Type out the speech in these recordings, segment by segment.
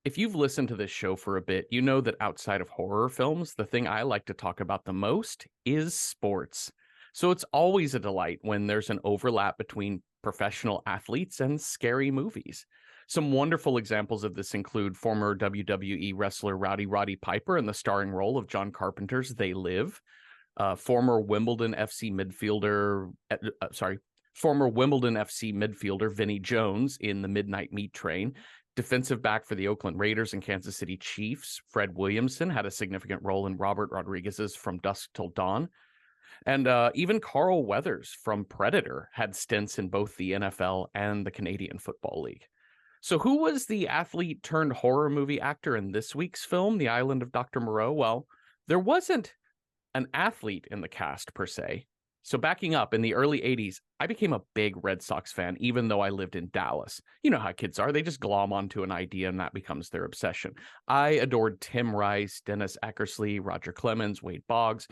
If you've listened to this show for a bit, you know that outside of horror films, the thing I like to talk about the most is sports. So it's always a delight when there's an overlap between professional athletes and scary movies. Some wonderful examples of this include former WWE wrestler Roddy Piper in the starring role of John Carpenter's They Live, former Wimbledon FC midfielder, former Wimbledon FC midfielder Vinnie Jones in The Midnight Meat Train. Defensive back for the Oakland Raiders and Kansas City Chiefs, Fred Williamson, had a significant role in Robert Rodriguez's From Dusk Till Dawn. And even Carl Weathers from Predator had stints in both the NFL and the Canadian Football League. So who was the athlete turned horror movie actor in this week's film, The Island of Dr. Moreau? Well, there wasn't an athlete in the cast per se. So backing up, in the early 80s, I became a big Red Sox fan, even though I lived in Dallas. You know how kids are. They just glom onto an idea and that becomes their obsession. I adored Tim Rice, Dennis Eckersley, Roger Clemens, Wade Boggs,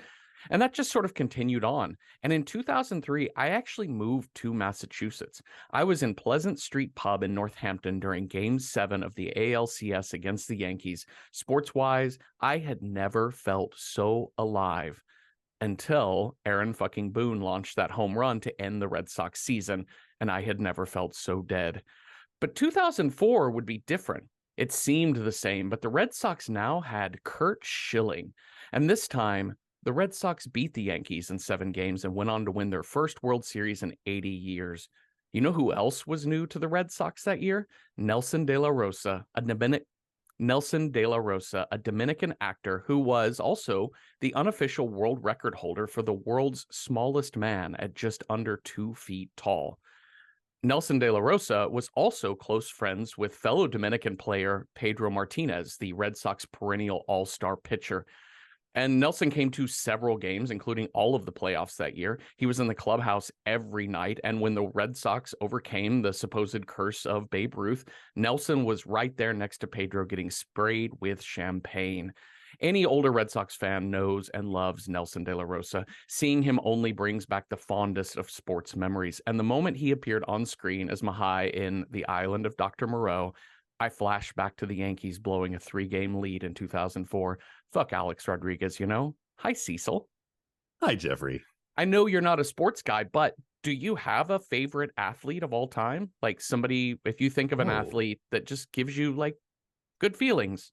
and that just sort of continued on. And in 2003, I actually moved to Massachusetts. I was in Pleasant Street Pub in Northampton during Game 7 of the ALCS against the Yankees. Sports-wise, I had never felt so alive until Aaron fucking Boone launched that home run to end the Red Sox season, and I had never felt so dead. But 2004 would be different. It seemed the same, but the Red Sox now had Curt Schilling, and this time, the Red Sox beat the Yankees in 7 games and went on to win their first World Series in 80 years. You know who else was new to the Red Sox that year? Nelson De La Rosa, a Dominican actor who was also the unofficial world record holder for the world's smallest man at just under 2 feet tall. Nelson De La Rosa was also close friends with fellow Dominican player Pedro Martinez, the Red Sox perennial all-star pitcher. And Nelson came to several games, including all of the playoffs that year. He was in the clubhouse every night. And when the Red Sox overcame the supposed curse of Babe Ruth, Nelson was right there next to Pedro getting sprayed with champagne. Any older Red Sox fan knows and loves Nelson De La Rosa. Seeing him only brings back the fondest of sports memories. And the moment he appeared on screen as Mahai in The Island of Dr. Moreau, I flash back to the Yankees blowing a 3-game lead in 2004. Fuck Alex Rodriguez, you know? Hi, Cecil. Hi, Jeffrey. I know you're not a sports guy, but do you have a favorite athlete of all time? Like somebody, if you think of an athlete that just gives you like good feelings.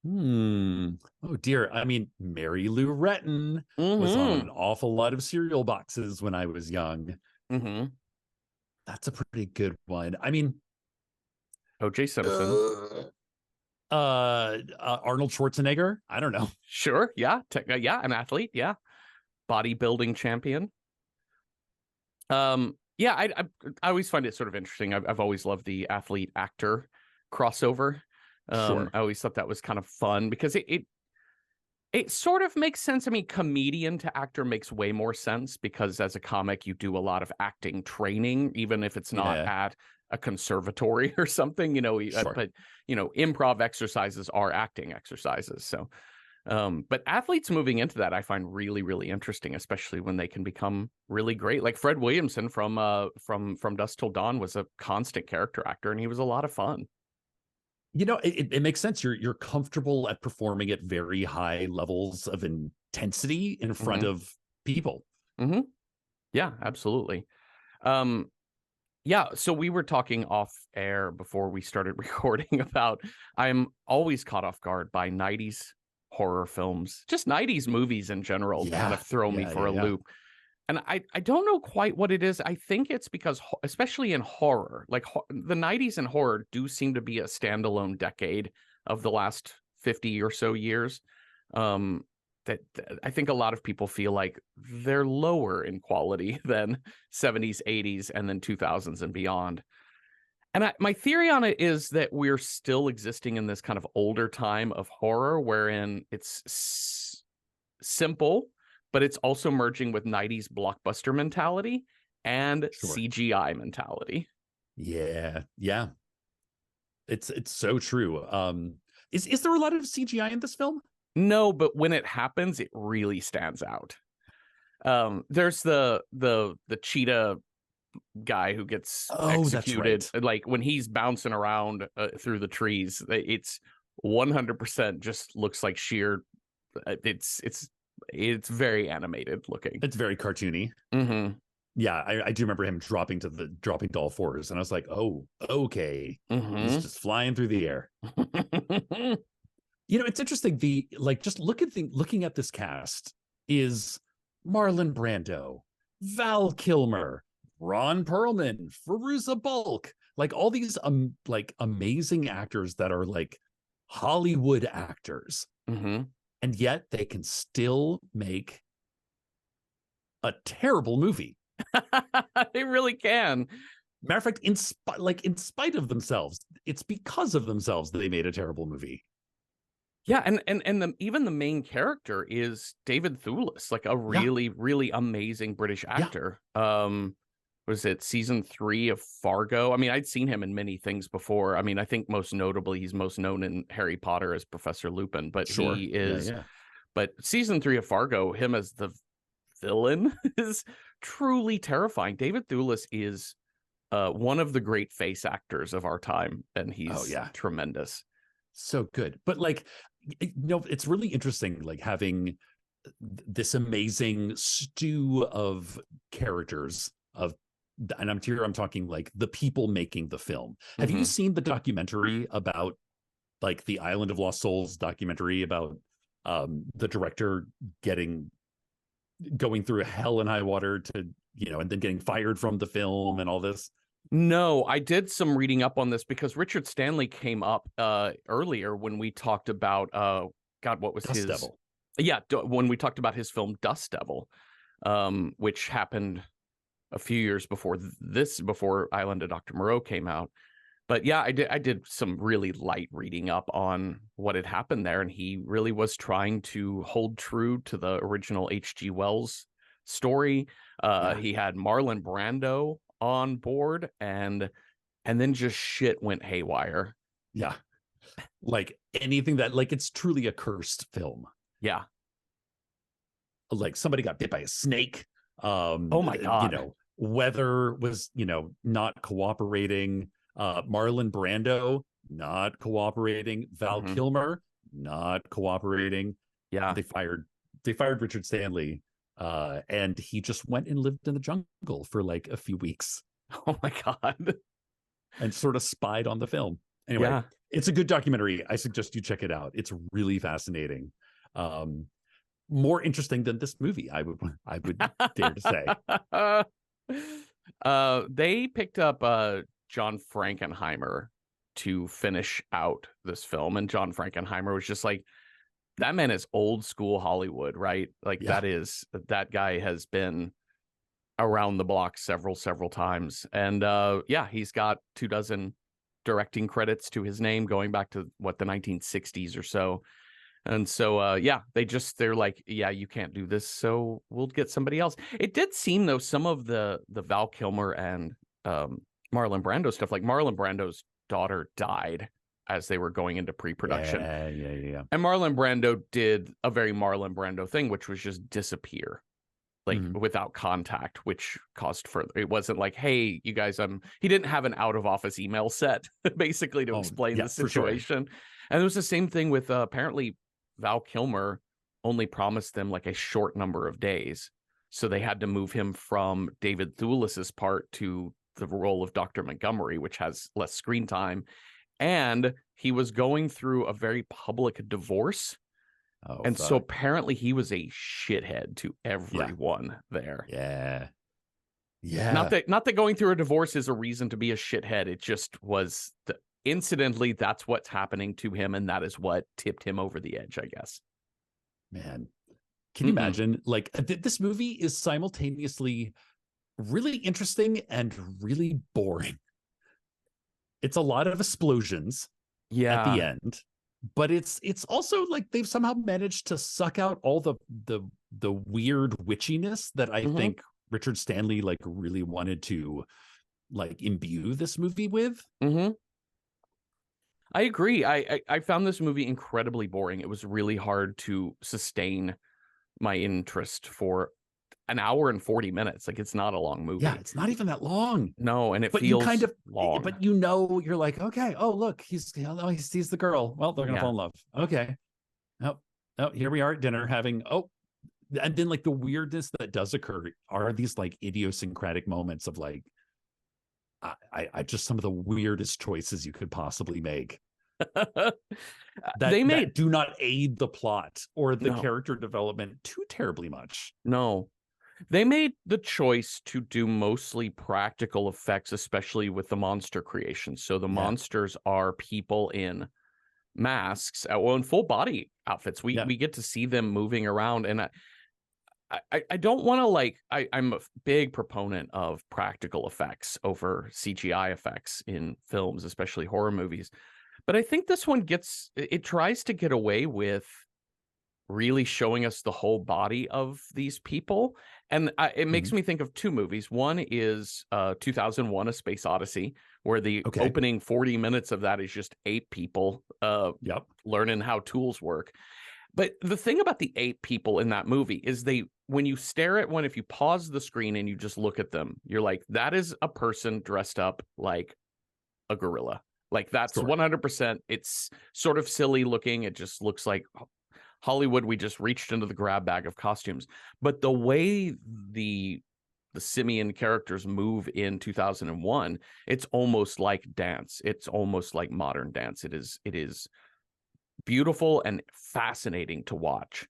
Oh, dear. I mean, Mary Lou Retton was on an awful lot of cereal boxes when I was young. That's a pretty good one. I mean, O.J. Simpson. Arnold Schwarzenegger. I don't know. Sure. Yeah. Yeah. An athlete. Yeah. Bodybuilding champion. Yeah. I always find it sort of interesting. I've always loved the athlete actor crossover. Sure. I always thought that was kind of fun because it sort of makes sense. I mean, comedian to actor makes way more sense because as a comic, you do a lot of acting training, even if it's not at a conservatory or something, you know, but, you know, improv exercises are acting exercises. So, but athletes moving into that, I find really, really interesting, especially when they can become really great. Like Fred Williamson from Dusk Till Dawn was a constant character actor and he was a lot of fun. You know, it makes sense. You're comfortable at performing at very high levels of intensity in front of people. Yeah, absolutely. Yeah, so we were talking off air before we started recording about I'm always caught off guard by 90s horror films, just 90s movies in general kind of throw me for a loop. And I don't know quite what it is. I think it's because, especially in horror, like the 90s in horror do seem to be a standalone decade of the last 50 or so years. That I think a lot of people feel like they're lower in quality than 70s, 80s, and then 2000s and beyond. And my theory on it is that we're still existing in this kind of older time of horror wherein it's simple, but it's also merging with 90s blockbuster mentality and CGI mentality. Yeah. It's so true. Is there a lot of CGI in this film? No, but when it happens, it really stands out. There's the cheetah guy who gets executed. That's right. Like when he's bouncing around through the trees, it's 100% just looks like sheer. It's very animated looking. It's very cartoony. Yeah, I do remember him dropping to all fours, and I was like, oh, okay. He's just flying through the air. It's interesting. Just looking at this cast is Marlon Brando, Val Kilmer, Ron Perlman, Fairuza Balk, like all these like amazing actors that are like Hollywood actors, and yet they can still make a terrible movie. They really can. Matter of fact, in spite of themselves, it's because of themselves that they made a terrible movie. Yeah, and even the main character is David Thewlis, like a really, really amazing British actor. Was it season 3 of Fargo? I mean, I'd seen him in many things before. I mean, I think most notably he's most known in Harry Potter as Professor Lupin, but he is. But season 3 of Fargo, him as the villain is truly terrifying. David Thewlis is one of the great face actors of our time, and he's tremendous. So good. But like, it's really interesting, like having this amazing stew of characters and I'm talking like the people making the film. Have you seen the documentary about like the Island of Lost Souls documentary about the director going through hell and high water to, and then getting fired from the film and all this? No, I did some reading up on this because Richard Stanley came up earlier when we talked about God, what was Dust Devil? Yeah, when we talked about his film Dust Devil, which happened a few years before Island of Dr. Moreau came out. But yeah, I did some really light reading up on what had happened there, and he really was trying to hold true to the original H.G. Wells story. He had Marlon Brando on board, and then just shit went haywire. Yeah, like anything that, like, it's truly a cursed film. Yeah, like somebody got bit by a snake. Oh my God. Weather was not cooperating. Marlon Brando not cooperating. Val Kilmer not cooperating. Yeah, they fired Richard Stanley, and he just went and lived in the jungle for like a few weeks. Oh my God. And sort of spied on the film. Anyway, it's a good documentary. I suggest you check it out. It's really fascinating. More interesting than this movie, I would dare to say. They picked up John Frankenheimer to finish out this film, and John Frankenheimer was just like, that man is old school Hollywood, right? Like that guy has been around the block several times, and he's got 24 directing credits to his name going back to the 1960s or so. And so, they're like, yeah, you can't do this, so we'll get somebody else. It did seem, though, some of the Val Kilmer and Marlon Brando stuff, like Marlon Brando's daughter died as they were going into pre-production. Yeah. And Marlon Brando did a very Marlon Brando thing, which was just disappear, like without contact, which caused further. It wasn't like, hey, you guys, he didn't have an out of office email set basically to explain the situation. Sure. And it was the same thing with apparently Val Kilmer only promised them like a short number of days. So they had to move him from David Thewlis's part to the role of Dr. Montgomery, which has less screen time. And he was going through a very public divorce. So apparently he was a shithead to everyone there. Yeah. Not that going through a divorce is a reason to be a shithead. It just was incidentally, that's what's happening to him, and that is what tipped him over the edge, I guess. Man, can you imagine? Like, this movie is simultaneously really interesting and really boring. It's a lot of explosions at the end, but it's also like they've somehow managed to suck out all the weird witchiness that I think Richard Stanley like really wanted to like imbue this movie with. I agree. I found this movie incredibly boring. It was really hard to sustain my interest for an hour and 40 minutes. Like, it's not a long movie. Yeah, it's not even that long. No, and it But feels you kind of long. But you know, you're like, okay, oh look, he sees the girl. Well, they're gonna fall in love. Okay. Oh, here we are at dinner having and then like the weirdness that does occur are these like idiosyncratic moments of like I just some of the weirdest choices you could possibly make that do not aid the plot or the character development too terribly much. No. They made the choice to do mostly practical effects, especially with the monster creation. So the monsters are people in masks, in full body outfits. We get to see them moving around, and I don't want to I'm a big proponent of practical effects over CGI effects in films, especially horror movies. But I think this one tries to get away with really showing us the whole body of these people. And it makes me think of two movies. One is 2001: A Space Odyssey, where the opening 40 minutes of that is just 8 people learning how tools work. But the thing about the 8 people in that movie is when you stare at one, if you pause the screen and you just look at them, you're like, that is a person dressed up like a gorilla. Like, that's 100%. It's sort of silly looking. It just looks like Hollywood. We just reached into the grab bag of costumes. But the way the simian characters move in 2001, it's almost like dance. It's almost like modern dance. It is beautiful and fascinating to watch.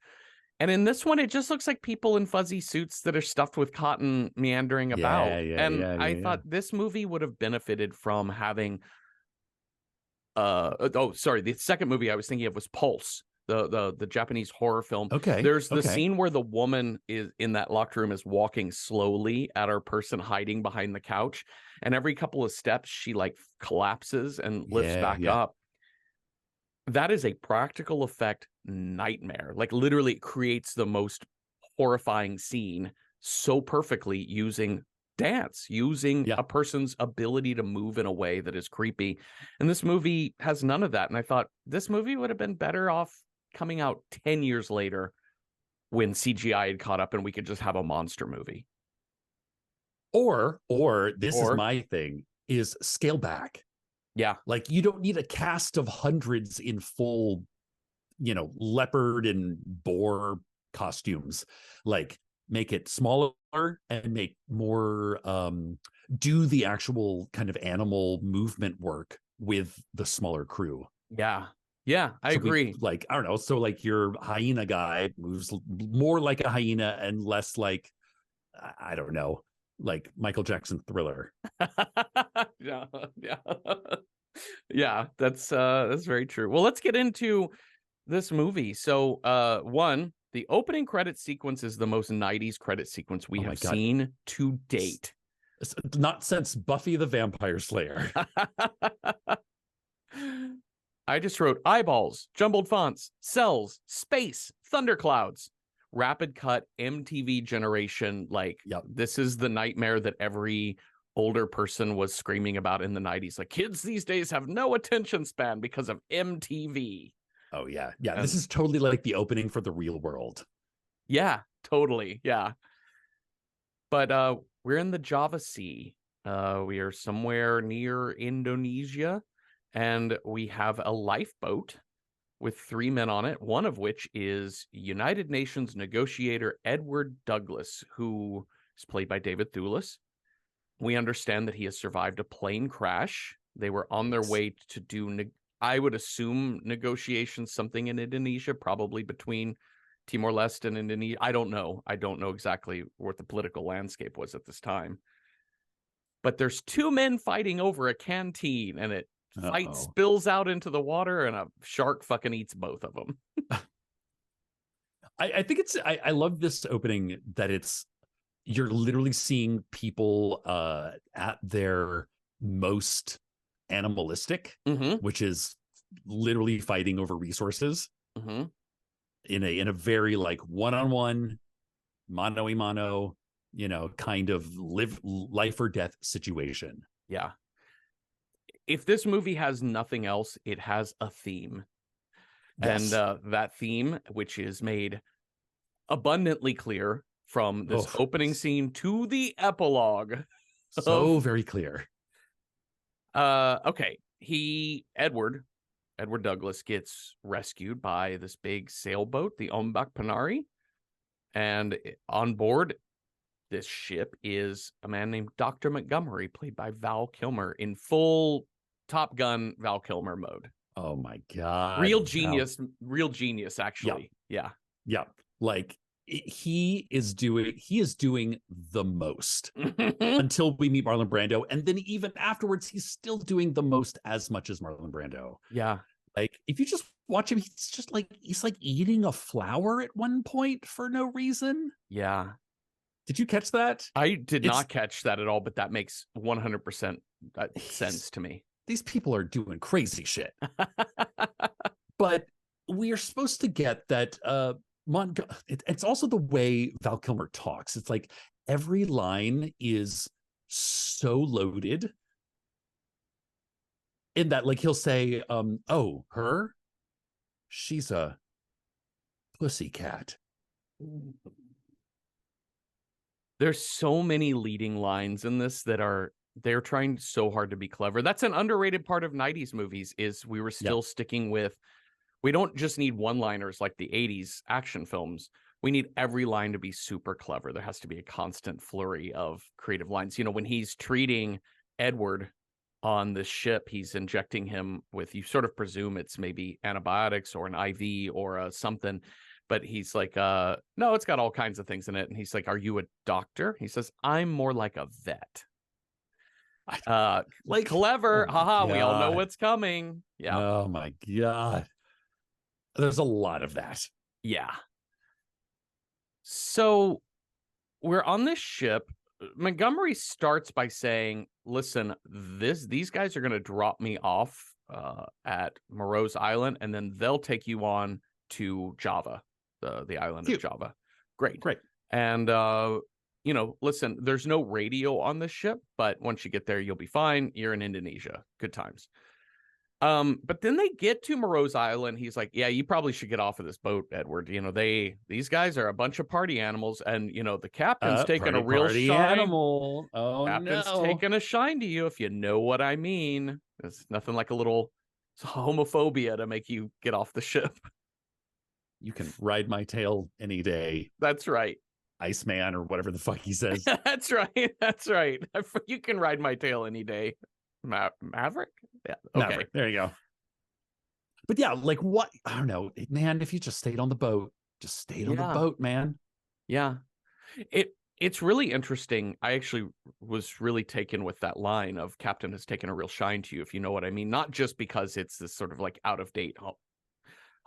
And in this one, it just looks like people in fuzzy suits that are stuffed with cotton meandering about. I thought this movie would have benefited from having the second movie I was thinking of was Pulse, the Japanese horror film. There's the scene where the woman is in that locked room, is walking slowly at her person hiding behind the couch, and every couple of steps she like collapses and lifts back up. That is a practical effect nightmare. Like, literally, it creates the most horrifying scene so perfectly using dance, using a person's ability to move in a way that is creepy. And this movie has none of that. And I thought this movie would have been better off coming out 10 years later when CGI had caught up and we could just have a monster movie. Or this is my thing, is scale back. Yeah. Like, you don't need a cast of hundreds in full, leopard and boar costumes. Like, make it smaller and make more, do the actual kind of animal movement work with the smaller crew. Yeah. Yeah, I agree. I don't know. So like your hyena guy moves more like a hyena and less like, I don't know, like Michael Jackson Thriller. Yeah, that's very true. Well, let's get into this movie. So, the opening credit sequence is the most 90s credit sequence we have seen to date. Not since Buffy the Vampire Slayer. I just wrote eyeballs, jumbled fonts, cells, space, thunderclouds, rapid cut, MTV generation. This is the nightmare that every older person was screaming about in the 90s. Like, kids these days have no attention span because of MTV. Oh, yeah. Yeah. And this is totally like the opening for The Real World. Yeah, totally. Yeah. But we're in the Java Sea. We are somewhere near Indonesia, and we have a lifeboat with 3 men on it, one of which is United Nations negotiator Edward Douglas, who is played by David Thewlis. We understand that he has survived a plane crash. They were on their way to do, I would assume, negotiations, something in Indonesia, probably between Timor-Leste and Indonesia. I don't know. I don't know exactly what the political landscape was at this time. But there's 2 men fighting over a canteen, and fight spills out into the water, and a shark fucking eats both of them. I think I love this opening that you're literally seeing people at their most animalistic, which is literally fighting over resources in a very like one-on-one, mano-a-mano, kind of life or death situation. Yeah. If this movie has nothing else, it has a theme. Yes. And that theme, which is made abundantly clear from this Oh, opening scene to the epilogue. so very clear. Okay. Edward Douglas gets rescued by this big sailboat, the Ombak Panari. And on board this ship is a man named Dr. Montgomery, played by Val Kilmer, in full Top Gun Val Kilmer mode. Oh my God. Real genius, actually. Yeah. Like he is doing the most until we meet Marlon Brando. And then even afterwards, he's still doing the most as much as Marlon Brando. Yeah. Like if you just watch him, he's like eating a flower at one point for no reason. Yeah. Did you catch that? I did not catch that at all, but that makes 100% sense to me. These people are doing crazy shit. But we are supposed to get that it's also the way Val Kilmer talks. It's like every line is so loaded in that, like, he'll say, oh, her? She's a pussycat. There's so many leading lines in this that they're trying so hard to be clever. That's an underrated part of 90s movies is we were still sticking with, we don't just need one-liners like the 80s action films. We need every line to be super clever. There has to be a constant flurry of creative lines. You know, when he's treating Edward on the ship, he's injecting him with, you sort of presume it's maybe antibiotics or an IV or something. But he's like, no, it's got all kinds of things in it. And he's like, are you a doctor? He says, I'm more like a vet. Like clever. Haha, we all know what's coming. Yeah. Oh my God. There's a lot of that. Yeah. So we're on this ship. Montgomery starts by saying, listen, these guys are going to drop me off at Moreau's Island, and then they'll take you on to Java, the island of Java. Great. And, you know, listen, there's no radio on this ship, but once you get there, you'll be fine. You're in Indonesia. Good times. But then they get to Moreau's Island. He's like, yeah, you probably should get off of this boat, Edward. You know, these guys are a bunch of party animals, and you know, the captain's taking a real shine. Animal. Oh, captain's taking a shine to you, if you know what I mean. There's nothing like a little homophobia to make you get off the ship. You can ride my tail any day. That's right. Iceman or whatever the fuck he says. That's right. That's right. You can ride my tail any day. Maverick? Yeah. Okay. Maverick. There you go. But yeah, like what? I don't know, man. If you just stayed on the boat, on the boat, man. Yeah. It's really interesting. I actually was really taken with that line of Captain has taken a real shine to you, if you know what I mean. Not just because it's this sort of like out of date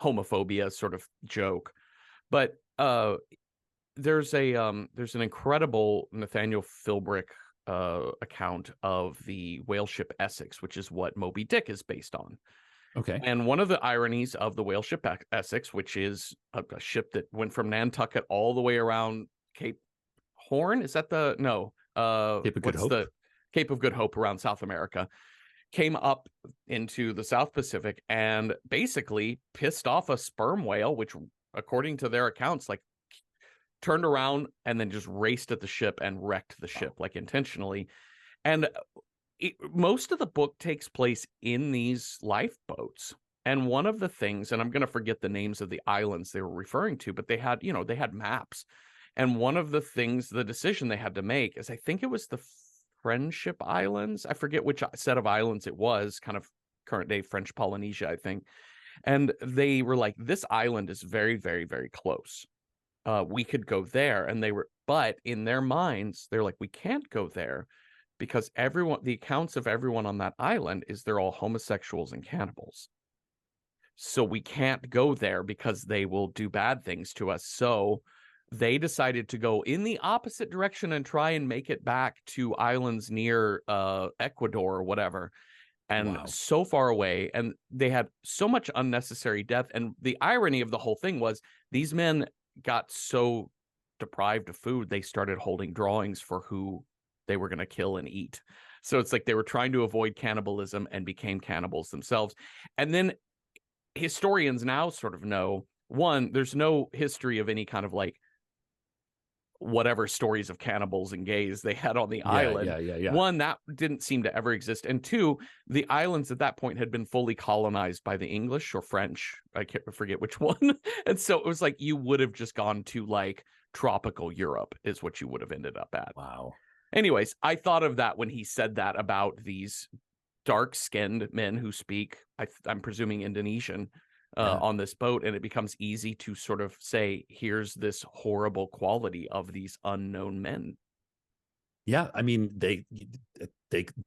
homophobia sort of joke, but there's an incredible Nathaniel Philbrick account of the whale ship Essex, which is what Moby Dick is based on. Okay. And one of the ironies of the whale ship Essex, which is a ship that went from Nantucket all the way around Cape Horn, is that Cape of Good Hope? The Cape of Good Hope around South America, came up into the South Pacific and basically pissed off a sperm whale, which according to their accounts, like turned around and then just raced at the ship and wrecked the ship, like intentionally. And most of the book takes place in these lifeboats. And one of the things, and I'm going to forget the names of the islands they were referring to, but they had maps. And one of the things, the decision they had to make is, I think it was the Friendship Islands. I forget which set of islands it was, kind of current day French Polynesia, I think. And they were like, this island is very, very, very close. We could go there. But in their minds, they're like, we can't go there because the accounts of everyone on that island is they're all homosexuals and cannibals. So we can't go there because they will do bad things to us. So they decided to go in the opposite direction and try and make it back to islands near Ecuador or whatever. And so far away, and they had so much unnecessary death. And the irony of the whole thing was these men got so deprived of food, they started holding drawings for who they were going to kill and eat. So it's like they were trying to avoid cannibalism and became cannibals themselves. And then historians now sort of know, one, there's no history of any kind of like whatever stories of cannibals and gays they had on the Yeah, island. yeah, yeah, yeah. One, that didn't seem to ever exist. And two, the islands at that point had been fully colonized by the English or French. I can't forget which one. And so it was like you would have just gone to like tropical Europe is what you would have ended up at. Wow. Anyways, I thought of that when he said that about these dark-skinned men who speak, I'm presuming Indonesian, on this boat, and it becomes easy to sort of say, here's this horrible quality of these unknown men. Yeah, I mean, they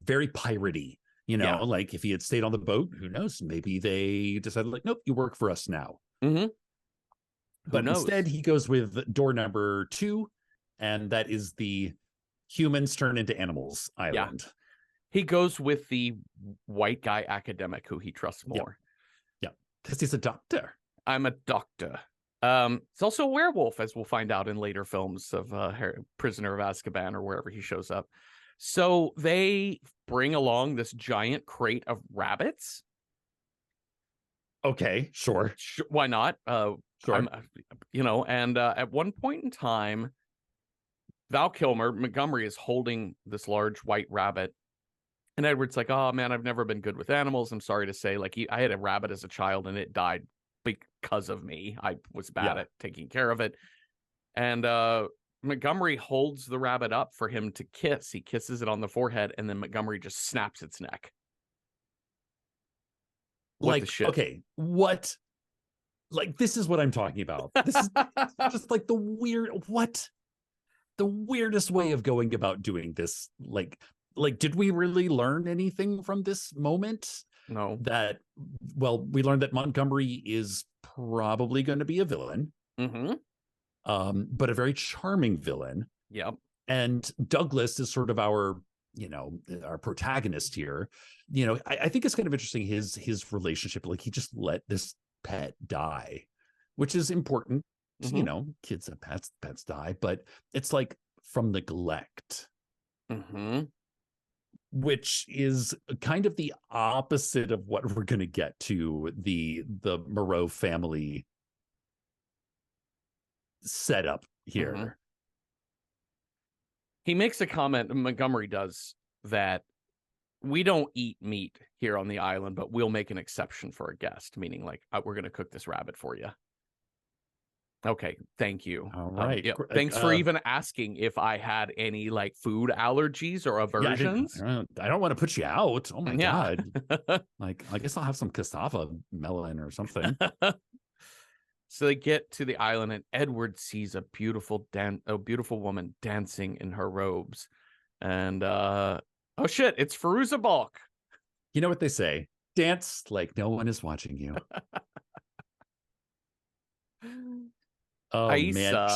very piratey, Yeah. like if he had stayed on the boat, who knows? Maybe they decided like, nope, you work for us now. Mm-hmm. But instead he goes with door number 2, and that is the humans turn into animals island. Yeah. He goes with the white guy academic who he trusts more. Yeah, because he's a doctor. I'm a doctor. It's also a werewolf, as we'll find out in later films of Prisoner of Azkaban or wherever he shows up. So they bring along this giant crate of rabbits. Okay, sure. Why not? Sure. And at one point in time, Val Kilmer, Montgomery, is holding this large white rabbit. And Edward's like, oh, man, I've never been good with animals. I'm sorry to say, like, I had a rabbit as a child and it died because of me. I was bad at taking care of it. And Montgomery holds the rabbit up for him to kiss. He kisses it on the forehead, and then Montgomery just snaps its neck. What the shit? Okay, what? Like, this is what I'm talking about. This is just like the weirdest way of going about doing this. Like, did we really learn anything from this moment? No. We learned that Montgomery is probably going to be a villain. Mm-hmm. But a very charming villain. Yep. And Douglas is sort of our protagonist here. I think it's kind of interesting his relationship. Like, he just let this pet die, which is important. Mm-hmm. Kids and pets die, but it's like from neglect. Mm-hmm. Which is kind of the opposite of what we're going to get to the Moreau family setup here. Mm-hmm. He makes a comment, Montgomery does, that we don't eat meat here on the island, but we'll make an exception for a guest, meaning like, we're going to cook this rabbit for you. Okay, thank you. All right. Thanks for even asking if I had any like food allergies or aversions. Yeah, I don't want to put you out. Oh my God. Like, I guess I'll have some cassava melon or something. So they get to the island, and Edward sees a beautiful woman dancing in her robes. And oh shit, it's Firuza Balk. You know what they say? Dance like no one is watching you. Oh Aisa man,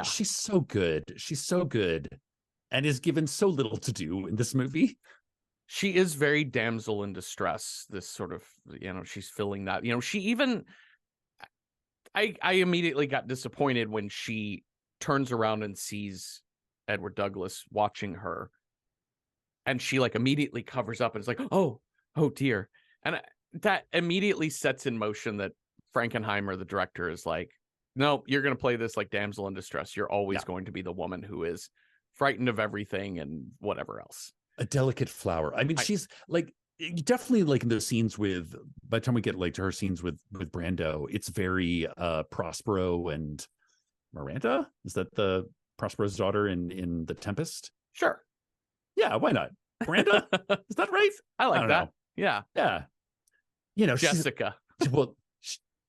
she's so good. She's so good, and is given so little to do in this movie. She is very damsel in distress. This sort of, she's filling that. She even. I immediately got disappointed when she turns around and sees Edward Douglas watching her, and she like immediately covers up and is like, oh dear, and that immediately sets in motion that Frankenheimer, the director, is like, no, you're going to play this like damsel in distress. You're always going to be the woman who is frightened of everything and whatever else. A delicate flower. I mean, she's like, definitely like in those scenes with, by the time we get like to her scenes with Brando, it's very Prospero and Miranda. Is that the Prospero's daughter in The Tempest? Sure. Yeah, why not? Miranda? Is that right? I like that. Know. Yeah. Yeah. Jessica.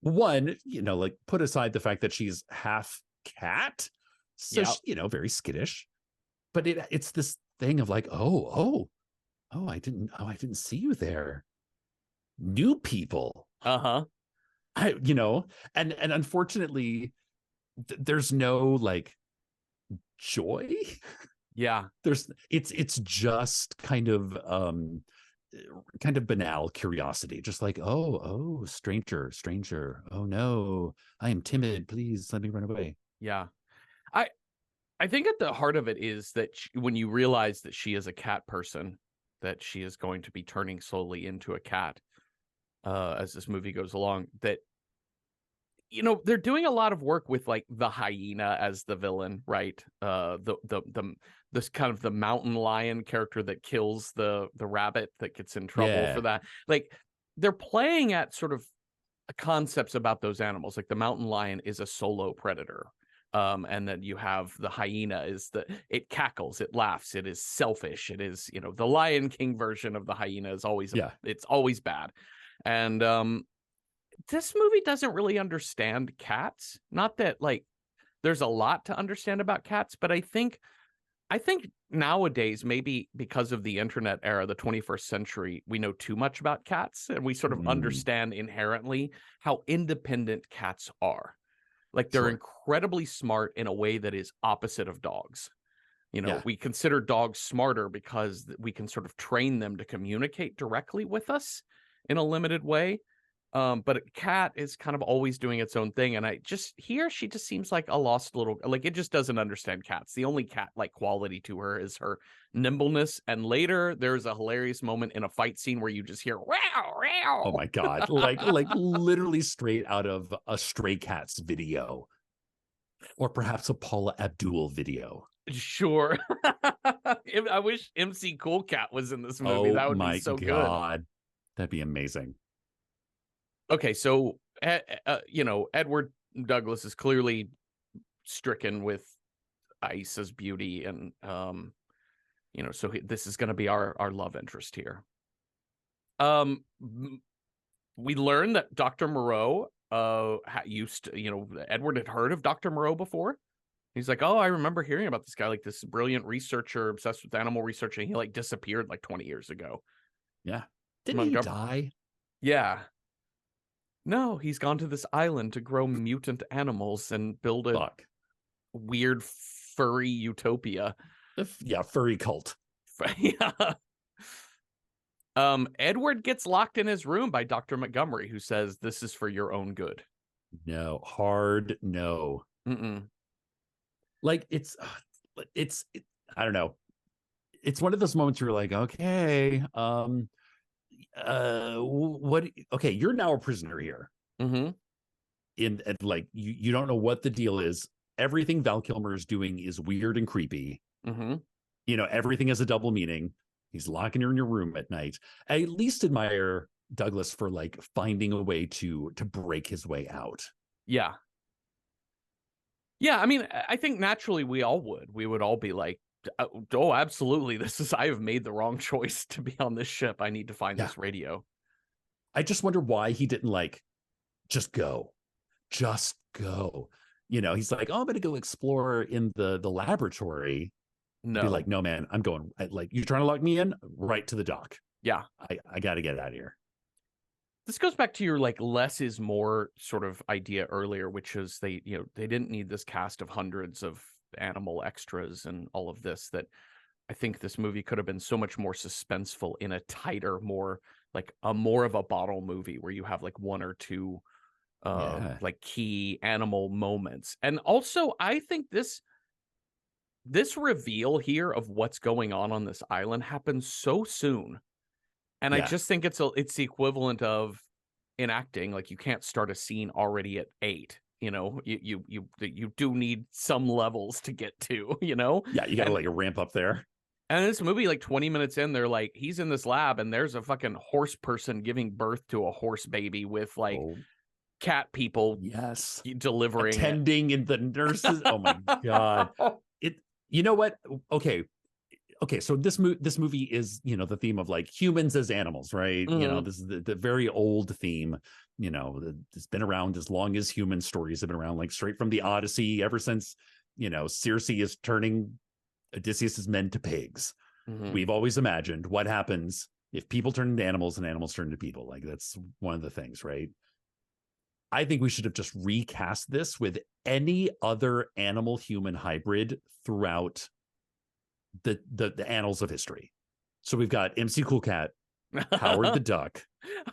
One, like, put aside the fact that she's half cat, so she, very skittish, but it's this thing of like, I didn't see you there. New people. And unfortunately, there's no like joy. Yeah. It's just kind of banal curiosity, just like, oh, stranger, oh no, I am timid, please let me run away. Yeah. I think at the heart of it is that when you realize that she is a cat person, that she is going to be turning slowly into a cat as this movie goes along, that they're doing a lot of work with like the hyena as the villain, right? The this kind of the mountain lion character that kills the rabbit that gets in trouble for Yeah. that. Like they're playing at sort of concepts about those animals. Like the mountain lion is a solo predator. And then you have the hyena it cackles, it laughs, it is selfish, it is, the Lion King version of the hyena is always Yeah. it's always bad. And this movie doesn't really understand cats. Not that like there's a lot to understand about cats, but I think nowadays, maybe because of the internet era, the 21st century, we know too much about cats and we sort of Mm, understand inherently how independent cats are. Like they're sure. incredibly smart in a way that is opposite of dogs. Yeah. We consider dogs smarter because we can sort of train them to communicate directly with us in a limited way. But a cat is kind of always doing its own thing. And she just seems like a lost little, like it just doesn't understand cats. The only cat like quality to her is her nimbleness. And later there's a hilarious moment in a fight scene where you just hear, wow, Oh wow. my God. Like literally straight out of a Stray Cats video, or perhaps a Paula Abdul video. Sure. I wish MC Cool Cat was in this movie. Oh That would be my so good. God. That'd be amazing. Okay, so Edward Douglas is clearly stricken with Aissa's beauty, and so this is going to be our love interest here. We learn that Dr. Moreau used to, Edward had heard of Dr. Moreau before. He's like, oh, I remember hearing about this guy, like this brilliant researcher obsessed with animal research, and he like disappeared like 20 years ago. Yeah. Didn't he Montgomery. die? Yeah. No, he's gone to this island to grow mutant animals and build a Fuck. weird furry utopia. Yeah, furry cult. Yeah. Edward gets locked in his room by Dr. Montgomery, who says, this is for your own good. No, hard no. Mm-mm. Like I don't know. It's one of those moments where you're like, okay, what? Okay, you're now a prisoner here. Mm-hmm. And like you don't know what the deal is. Everything Val Kilmer is doing is weird and creepy. Mm-hmm. Everything has a double meaning. He's locking her in your room at night. I at least admire Douglas for like finding a way to break his way out. Yeah. Yeah, I mean, I think naturally we would all be like, oh, absolutely, I have made the wrong choice to be on this ship. I need to find this radio. I just wonder why he didn't like just go. He's like, oh, I'm gonna go explore in the laboratory. No. Be like, no, man, I'm going. Like, you're trying to lock me in, right to the dock. Yeah. I got to get out of here. This goes back to your like less is more sort of idea earlier, which is they didn't need this cast of hundreds of animal extras and all of this. That I think this movie could have been so much more suspenseful in a tighter, more of a bottle movie where you have like one or two like key animal moments. And also I think this reveal here of what's going on this island happens so soon. And I just think it's the equivalent of in acting, like you can't start a scene already at 8. You do need some levels to get to, Yeah, you got to like ramp up there. And this movie, like 20 minutes in, they're like, he's in this lab and there's a fucking horse person giving birth to a horse baby with like cat people delivering attending and the nurses. Oh my God. You know what? Okay, so this movie is, the theme of like humans as animals, right? Mm-hmm. This is the very old theme, it's been around as long as human stories have been around, like straight from the Odyssey, ever since, Circe is turning Odysseus's men to pigs. Mm-hmm. We've always imagined what happens if people turn into animals and animals turn into people. Like that's one of the things, right? I think we should have just recast this with any other animal human hybrid throughout the annals of history. So we've got MC Cool Cat, Howard the Duck,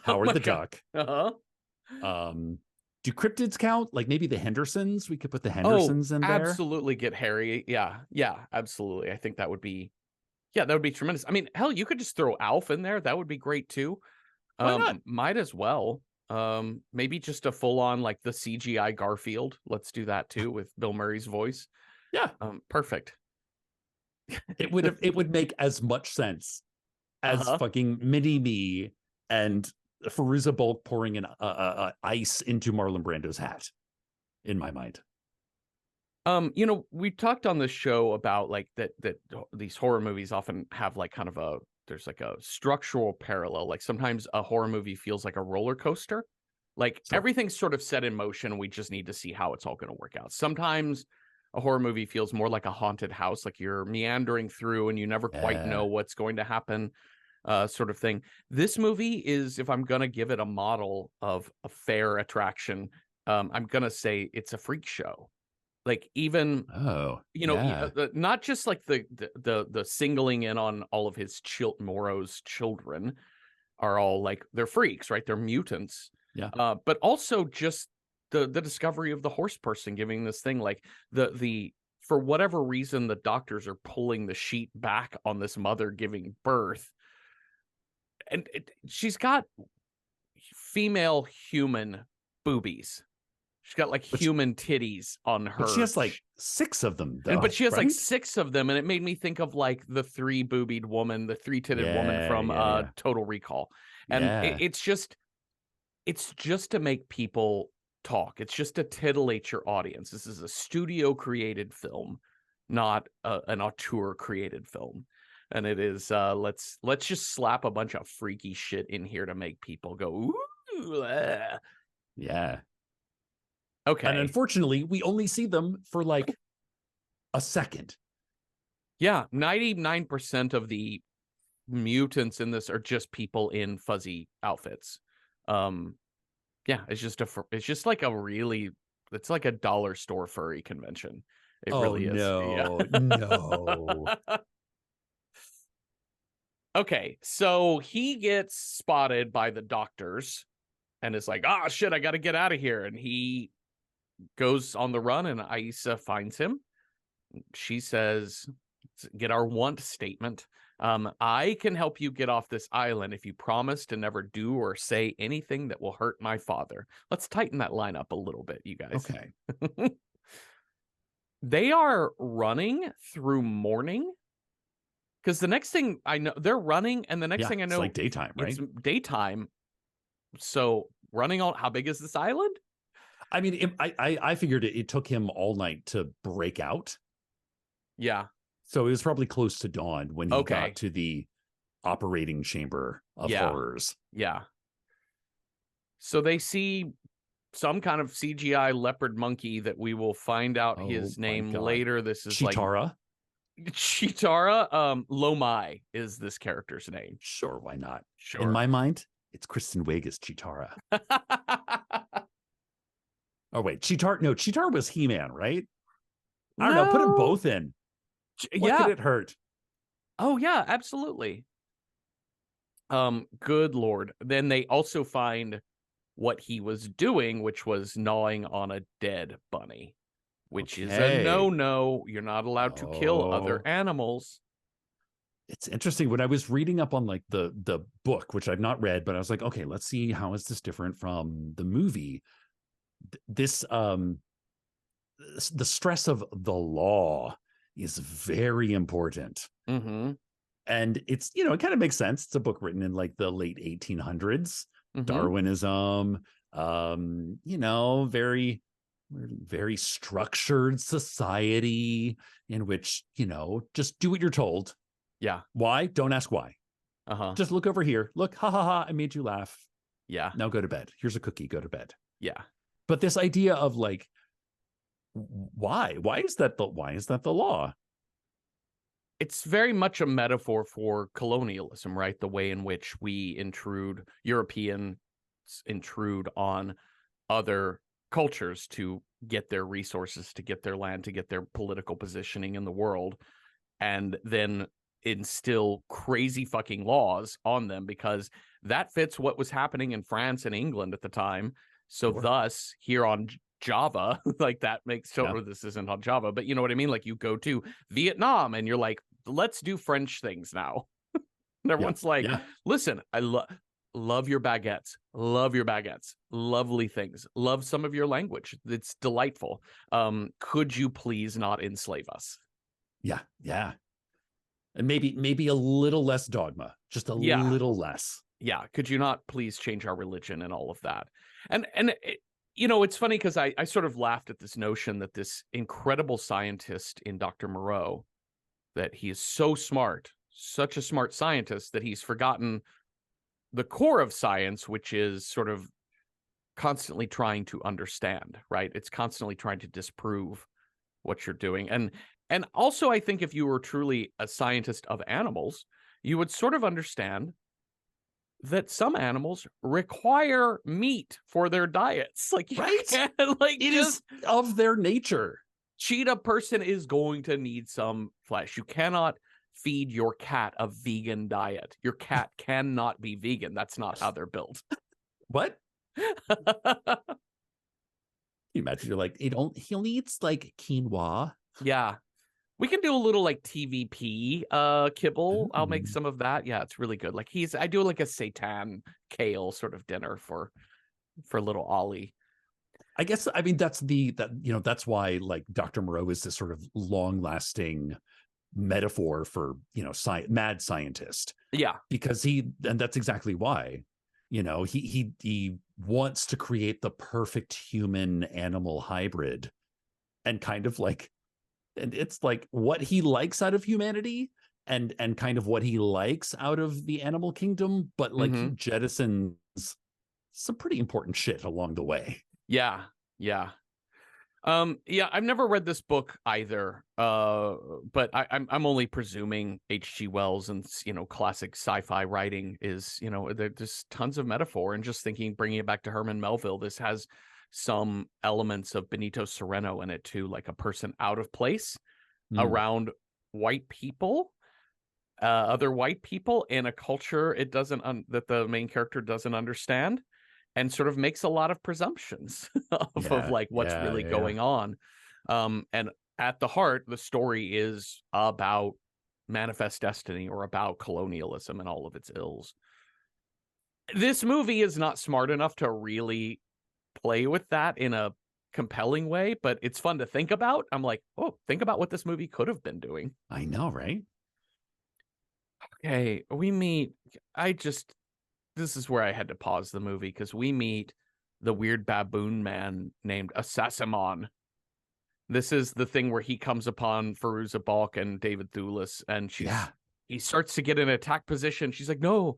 Duck. Uh-huh. Do cryptids count? Like maybe the Hendersons? We could put the Hendersons in there. Absolutely, get Harry. Yeah, absolutely. I think that would be tremendous. I mean, hell, you could just throw Alf in there. That would be great too. Why not? Might as well. Maybe just a full-on like the CGI Garfield. Let's do that too with Bill Murray's voice. Yeah. Perfect. It would make as much sense as fucking Mini Me and Fairuza Balk pouring an ice into Marlon Brando's hat, in my mind. We talked on this show about like that these horror movies often have like kind of there's like a structural parallel. Like sometimes a horror movie feels like a roller coaster. Like everything's sort of set in motion. We just need to see how it's all going to work out. Sometimes a horror movie feels more like a haunted house, like you're meandering through and you never quite know what's going to happen, sort of thing. This movie is, if I'm going to give it a model of a fair attraction, I'm going to say it's a freak show. Like even, not just like the singling in on all of his Moreau's children are all like, they're freaks, right? They're mutants. Yeah. But also just the discovery of the horse person giving this thing, like the for whatever reason, the doctors are pulling the sheet back on this mother giving birth. And she's got female human boobies. She's got like human titties on her. But she has like 6 of them, though. But she has like 6 of them, and it made me think of like the 3-boobied woman, the 3-titted woman from Total Recall. And it's just to make people talk. It's just to titillate your audience. This is a studio created film, not an auteur created film. And it is let's just slap a bunch of freaky shit in here to make people go ooh. Yeah. Okay. And unfortunately, we only see them for like a second. Yeah, 99% of the mutants in this are just people in fuzzy outfits. Yeah, it's just like it's like a dollar store furry convention. It really is. No, no. Okay, so he gets spotted by the doctors and is like, "Ah, shit, I got to get out of here." And he goes on the run, and Aisa finds him. She says, "Get our want statement. I can help you get off this island if you promise to never do or say anything that will hurt my father." Let's tighten that line up a little bit, you guys. Okay. They are running through morning, because the next thing I know, they're running, and the next thing I know, it's like daytime, right? It's daytime. So running on, how big is this island? I mean, I figured it took him all night to break out. Yeah. So it was probably close to dawn when he got to the operating chamber of horrors. Yeah. So they see some kind of CGI leopard monkey that we will find out his name later. This is Chitara. Chitara. Lomai is this character's name. Sure, why not? Sure. In my mind, it's Kristen Wiig as Chitara. Oh wait, Chitara was He-Man, right? I don't know. Put them both in. What could it hurt? Oh yeah, absolutely. Good Lord. Then they also find what he was doing, which was gnawing on a dead bunny, which is a no. You're not allowed to kill other animals. It's interesting. When I was reading up on like the book, which I've not read, but I was like, okay, let's see, how is this different from the movie? This the stress of the law is very important. Mm-hmm. And it's, it kind of makes sense. It's a book written in like the late 1800s. Mm-hmm. Darwinism, very, very structured society in which, just do what you're told. Yeah. Why? Don't ask why. Just look over here. Look, ha ha ha, I made you laugh. Yeah. Now go to bed. Here's a cookie. Go to bed. Yeah. But this idea of like, why is that the law? It's very much a metaphor for colonialism, right? The way in which Europeans intrude on other cultures to get their resources, to get their land, to get their political positioning in the world, and then instill crazy fucking laws on them, because that fits what was happening in France and England at the time. So thus, here on Java, like that makes sure this isn't on Java, but you know what I mean? Like you go to Vietnam and you're like, let's do French things now. And everyone's like, listen, love your baguettes, love your baguettes, lovely things, love some of your language. It's delightful. Could you please not enslave us? Yeah, yeah. And maybe a little less dogma, just a Yeah, little less. yeah. Could you not please change our religion and all of that? And you know, it's funny because I sort of laughed at this notion that this incredible scientist in Dr. Moreau, that he is so smart, such a smart scientist, that he's forgotten the core of science, which is sort of constantly trying to understand, right? It's constantly trying to disprove what you're doing. And also, I think if you were truly a scientist of animals, you would sort of understand that some animals require meat for their diets. Like, you Right? can't, like, It is of their nature. cheetah person is going to need some flesh. You cannot feed your cat a vegan diet. Your cat cannot be vegan. That's not how they're built. What? You imagine you're like, he needs like quinoa. Yeah. We can do a little like TVP kibble. I'll make some of that. Yeah, it's really good. Like I do like a seitan kale sort of dinner for little Ollie. I guess that's why like Dr. Moreau is this sort of long-lasting metaphor for, mad scientist. Yeah. Because and that's exactly why. He wants to create the perfect human animal hybrid, and kind of like, and it's like what he likes out of humanity and kind of what he likes out of the animal kingdom, but like he jettisons some pretty important shit along the way. Yeah. Yeah. Yeah, I've never read this book either. But I'm only presuming H.G. Wells and classic sci-fi writing is, there's tons of metaphor, and just bringing it back to Herman Melville, this has some elements of Benito Cereno in it too, like a person out of place around white people, other white people in a culture it doesn't that the main character doesn't understand, and sort of makes a lot of presumptions of like what's really going on. And at the heart, the story is about manifest destiny, or about colonialism and all of its ills. This movie is not smart enough to really play with that in a compelling way, but it's fun to think about. I'm like, oh, think about what this movie could have been doing. I know, right? Okay, we meet. This is where I had to pause the movie, because we meet the weird baboon man named Assassimon. This is the thing where he comes upon Fairuza Balk and David Thewlis, and he starts to get in attack position. She's like, no,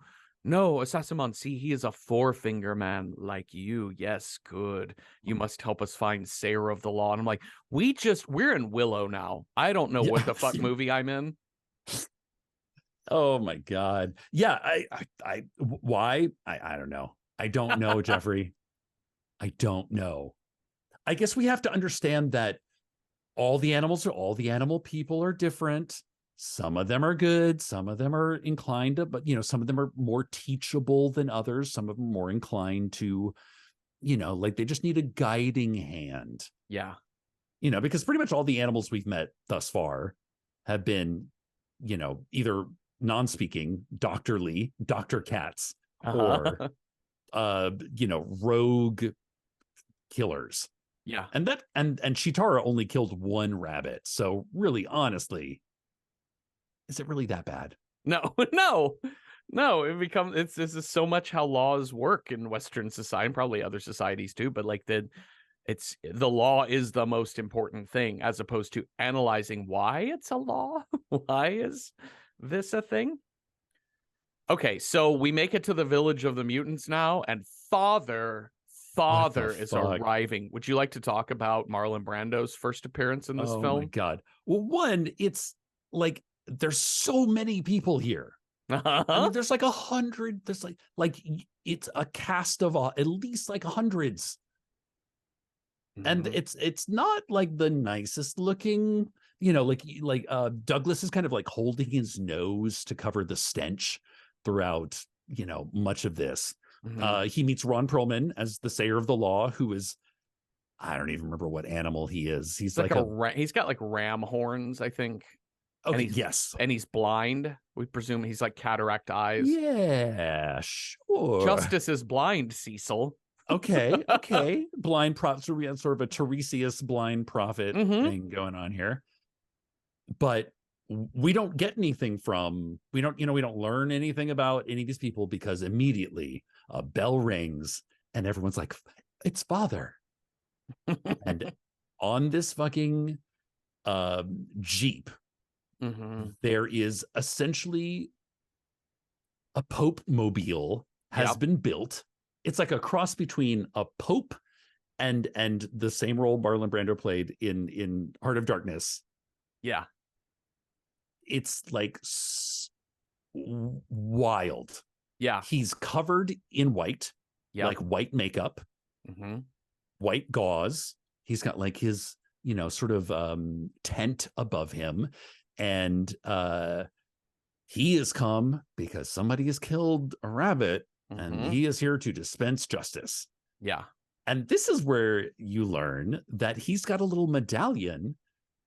Assassimon, see, he is a four-finger man like you. Yes, good. You must help us find Sayer of the Law. And I'm like, we're in Willow now. I don't know what the fuck movie I'm in. Oh my God. Yeah. Why? I don't know. I don't know, Jeffrey. I don't know. I guess we have to understand that all the animal people are different. Some of them are good. Some of them are inclined to, but some of them are more teachable than others. Some of them are more inclined to, like they just need a guiding hand. Yeah. Because pretty much all the animals we've met thus far have been, either non-speaking, doctorly, doctor cats, or rogue killers. Yeah. And Chitara only killed one rabbit. So really, honestly, is it really that bad? No. This is so much how laws work in Western society, and probably other societies too. But like the law is the most important thing, as opposed to analyzing why it's a law. Why is this a thing? Okay, so we make it to the village of the mutants now, and Father is arriving. Would you like to talk about Marlon Brando's first appearance in this film? Oh my God. Well, one, it's like there's so many people here. I mean, there's like 100. There's like it's a cast of at least like hundreds. And it's not like the nicest looking, like Douglas is kind of like holding his nose to cover the stench throughout, much of this. He meets Ron Perlman as the Sayer of the Law, who is, I don't even remember what animal he is. He's like he's got like ram horns, I think. and Okay, yes. he's blind. We presume he's like cataract eyes. Yeah, sure. Justice is blind, Cecil. Okay, okay. Blind prophet, so we have sort of a Tiresias blind prophet thing going on here. But we don't get anything from, we don't learn anything about any of these people, because immediately a bell rings and everyone's like, it's father. And on this fucking Jeep, there is essentially a Pope mobile has been built. It's like a cross between a Pope and the same role Marlon Brando played in Heart of Darkness. Yeah. It's like wild. Yeah. He's covered in white, like white makeup, white gauze. He's got like his, sort of tent above him. And he has come because somebody has killed a rabbit, and he is here to dispense justice. Yeah. And this is where you learn that he's got a little medallion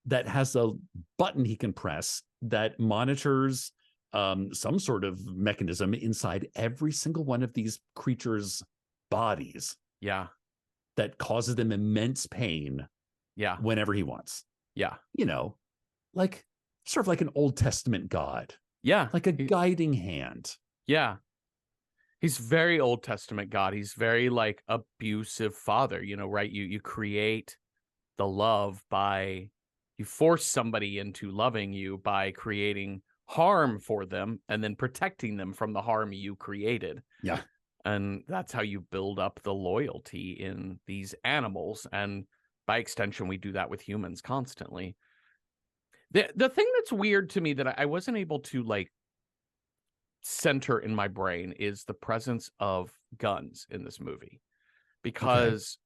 that has a button he can press that monitors some sort of mechanism inside every single one of these creatures' bodies. Yeah. That causes them immense pain. Yeah. Whenever he wants. Yeah. Like sort of like an Old Testament God. Yeah. Like a guiding hand. Yeah. He's very Old Testament God. He's very like abusive father, right? You create the love by, you force somebody into loving you by creating harm for them and then protecting them from the harm you created. Yeah. And that's how you build up the loyalty in these animals. And by extension, we do that with humans constantly. The thing that's weird to me that I wasn't able to like center in my brain is the presence of guns in this movie, because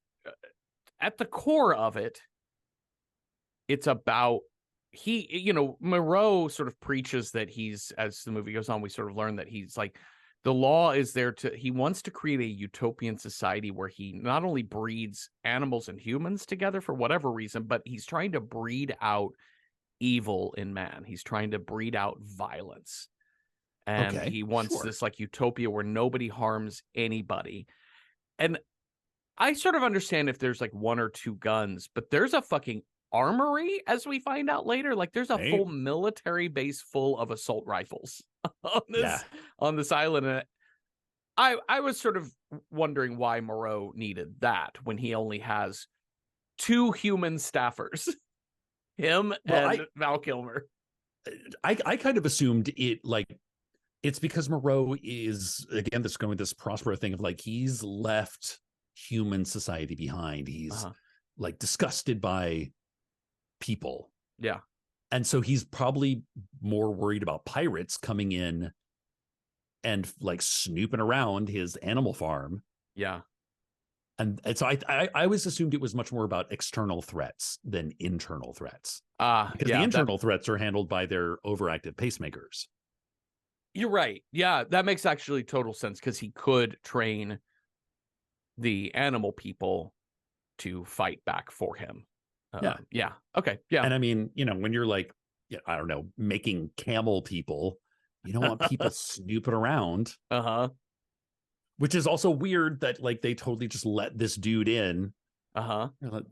at the core of it, it's about Moreau sort of preaches that he's, as the movie goes on, we sort of learn that he's like, the law is there he wants to create a utopian society where he not only breeds animals and humans together for whatever reason, but he's trying to breed out evil in man. He's trying to breed out violence. And he wants this like utopia where nobody harms anybody. And I sort of understand if there's like one or two guns, but there's a fucking armory, as we find out later. Like there's a full military base full of assault rifles on this island. And I was sort of wondering why Moreau needed that when he only has two human staffers, him and Val Kilmer. I kind of assumed it, like, it's because Moreau is, again, this Prospero thing of like, he's left human society behind. He's like disgusted by people. Yeah. And so he's probably more worried about pirates coming in and like snooping around his animal farm. Yeah. And so I always assumed it was much more about external threats than internal threats. Because the internal threats are handled by their overactive pacemakers. You're right. Yeah, that makes actually total sense, because he could train the animal people to fight back for him. Yeah. Okay. Yeah. And I mean, when you're like, I don't know, making camel people, you don't want people snooping around. Which is also weird that like they totally just let this dude in. I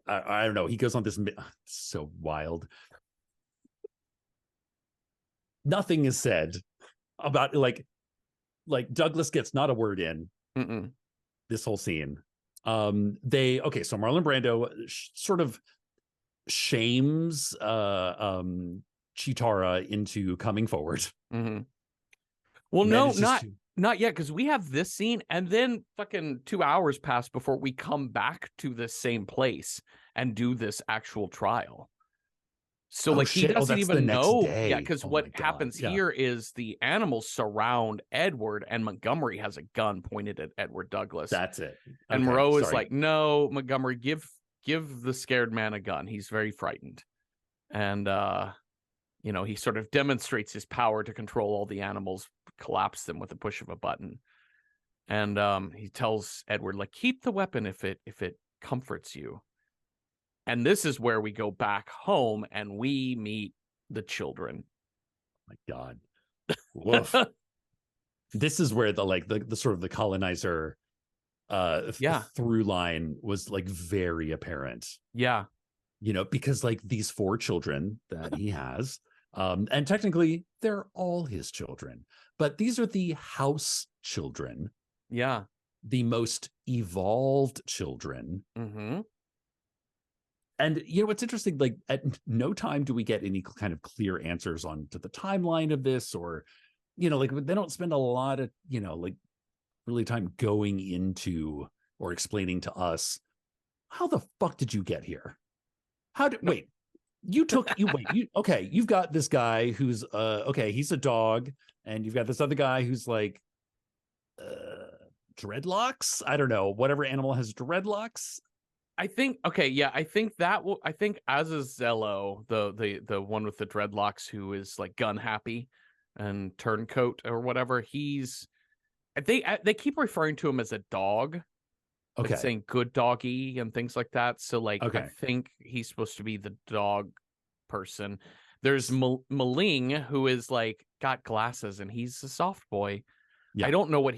don't know. He goes on this, so wild. Nothing is said about like Douglas gets not a word in this whole scene. So Marlon Brando sort of shames Chitara into coming forward. Well, no, not yet, because we have this scene and then fucking 2 hours pass before we come back to the same place and do this actual trial. So he doesn't even know. Yeah, because what happens here is the animals surround Edward, and Montgomery has a gun pointed at Edward Douglas. That's it. And Moreau is like, no, Montgomery, give the scared man a gun. He's very frightened. And he sort of demonstrates his power to control all the animals, collapse them with a push of a button. And he tells Edward, like, keep the weapon if it comforts you. And this is where we go back home and we meet the children. My God. Woof. This is where the sort of the colonizer Yeah. through line was like very apparent. Yeah. Because like these 4 children that he has, and technically they're all his children, but these are the house children. Yeah. The most evolved children. Mm-hmm. And what's interesting, like at no time do we get any kind of clear answers on to the timeline of this, or like they don't spend a lot of like really time going into or explaining to us, how the fuck did you get here? Wait, you've got this guy who's okay, he's a dog, and you've got this other guy who's like dreadlocks. I don't know, whatever animal has dreadlocks. I think I think Azazello, the one with the dreadlocks who is like gun happy and turncoat or whatever, they keep referring to him as a dog. Okay. Like saying good doggy and things like that. So like okay. I think he's supposed to be the dog person. There's Maling, who is like got glasses and he's a soft boy. Yeah. I don't know what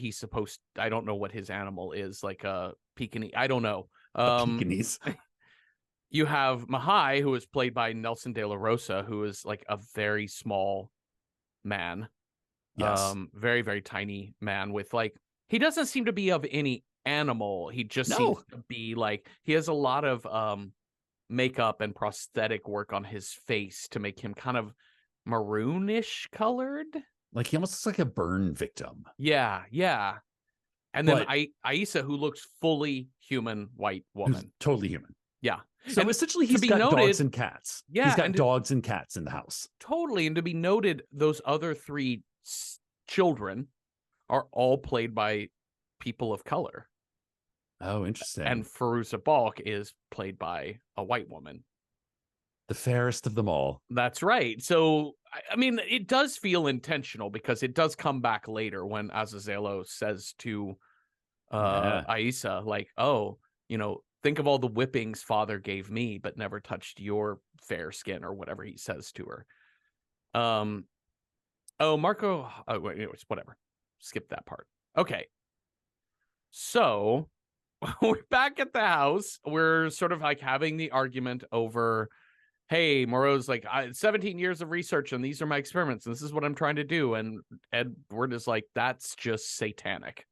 I don't know what his animal is, like a Pekingese. I don't know. Pekingese. You have Mahai, who is played by Nelson De La Rosa, who is like a very small man. Yes. Very, very tiny man with like, he doesn't seem to be of any animal. He just seems to be like, he has a lot of makeup and prosthetic work on his face to make him kind of maroonish colored. Like he almost looks like a burn victim. Yeah. And then Aisa, who looks fully human white woman. Totally human. Yeah. So and essentially he's got dogs and cats. Yeah. He's got dogs and cats in the house. Totally. And to be noted, those other 3 children are all played by people of color. Oh, interesting. And Fairuza Balk is played by a white woman. The fairest of them all. That's right. So, I mean, it does feel intentional because it does come back later when Azazello says to Aisa, like, oh, think of all the whippings father gave me, but never touched your fair skin, or whatever he says to her. Marco. Oh, wait, anyways, whatever. Skip that part. Okay. So we're back at the house. We're sort of like having the argument over, hey, Moreau's like, 17 years of research and these are my experiments and this is what I'm trying to do. And Edward is like, that's just satanic.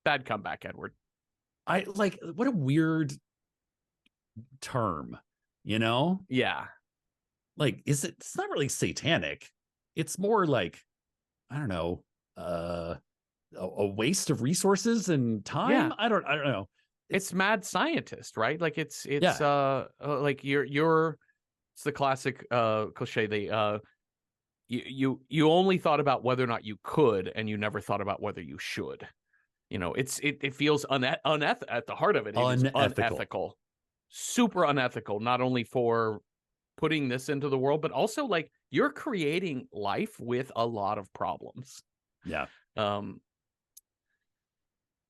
Bad comeback, Edward. I like, what a weird term, Yeah. Like, it's not really satanic. It's more like, I don't know, a waste of resources and time. Yeah. I don't know. It's mad scientist, right? Like it's like you're it's the classic cliche. You only thought about whether or not you could, and you never thought about whether you should. It feels at the heart of it. It is unethical, super unethical. Not only for putting this into the world, but also like you're creating life with a lot of problems. Yeah.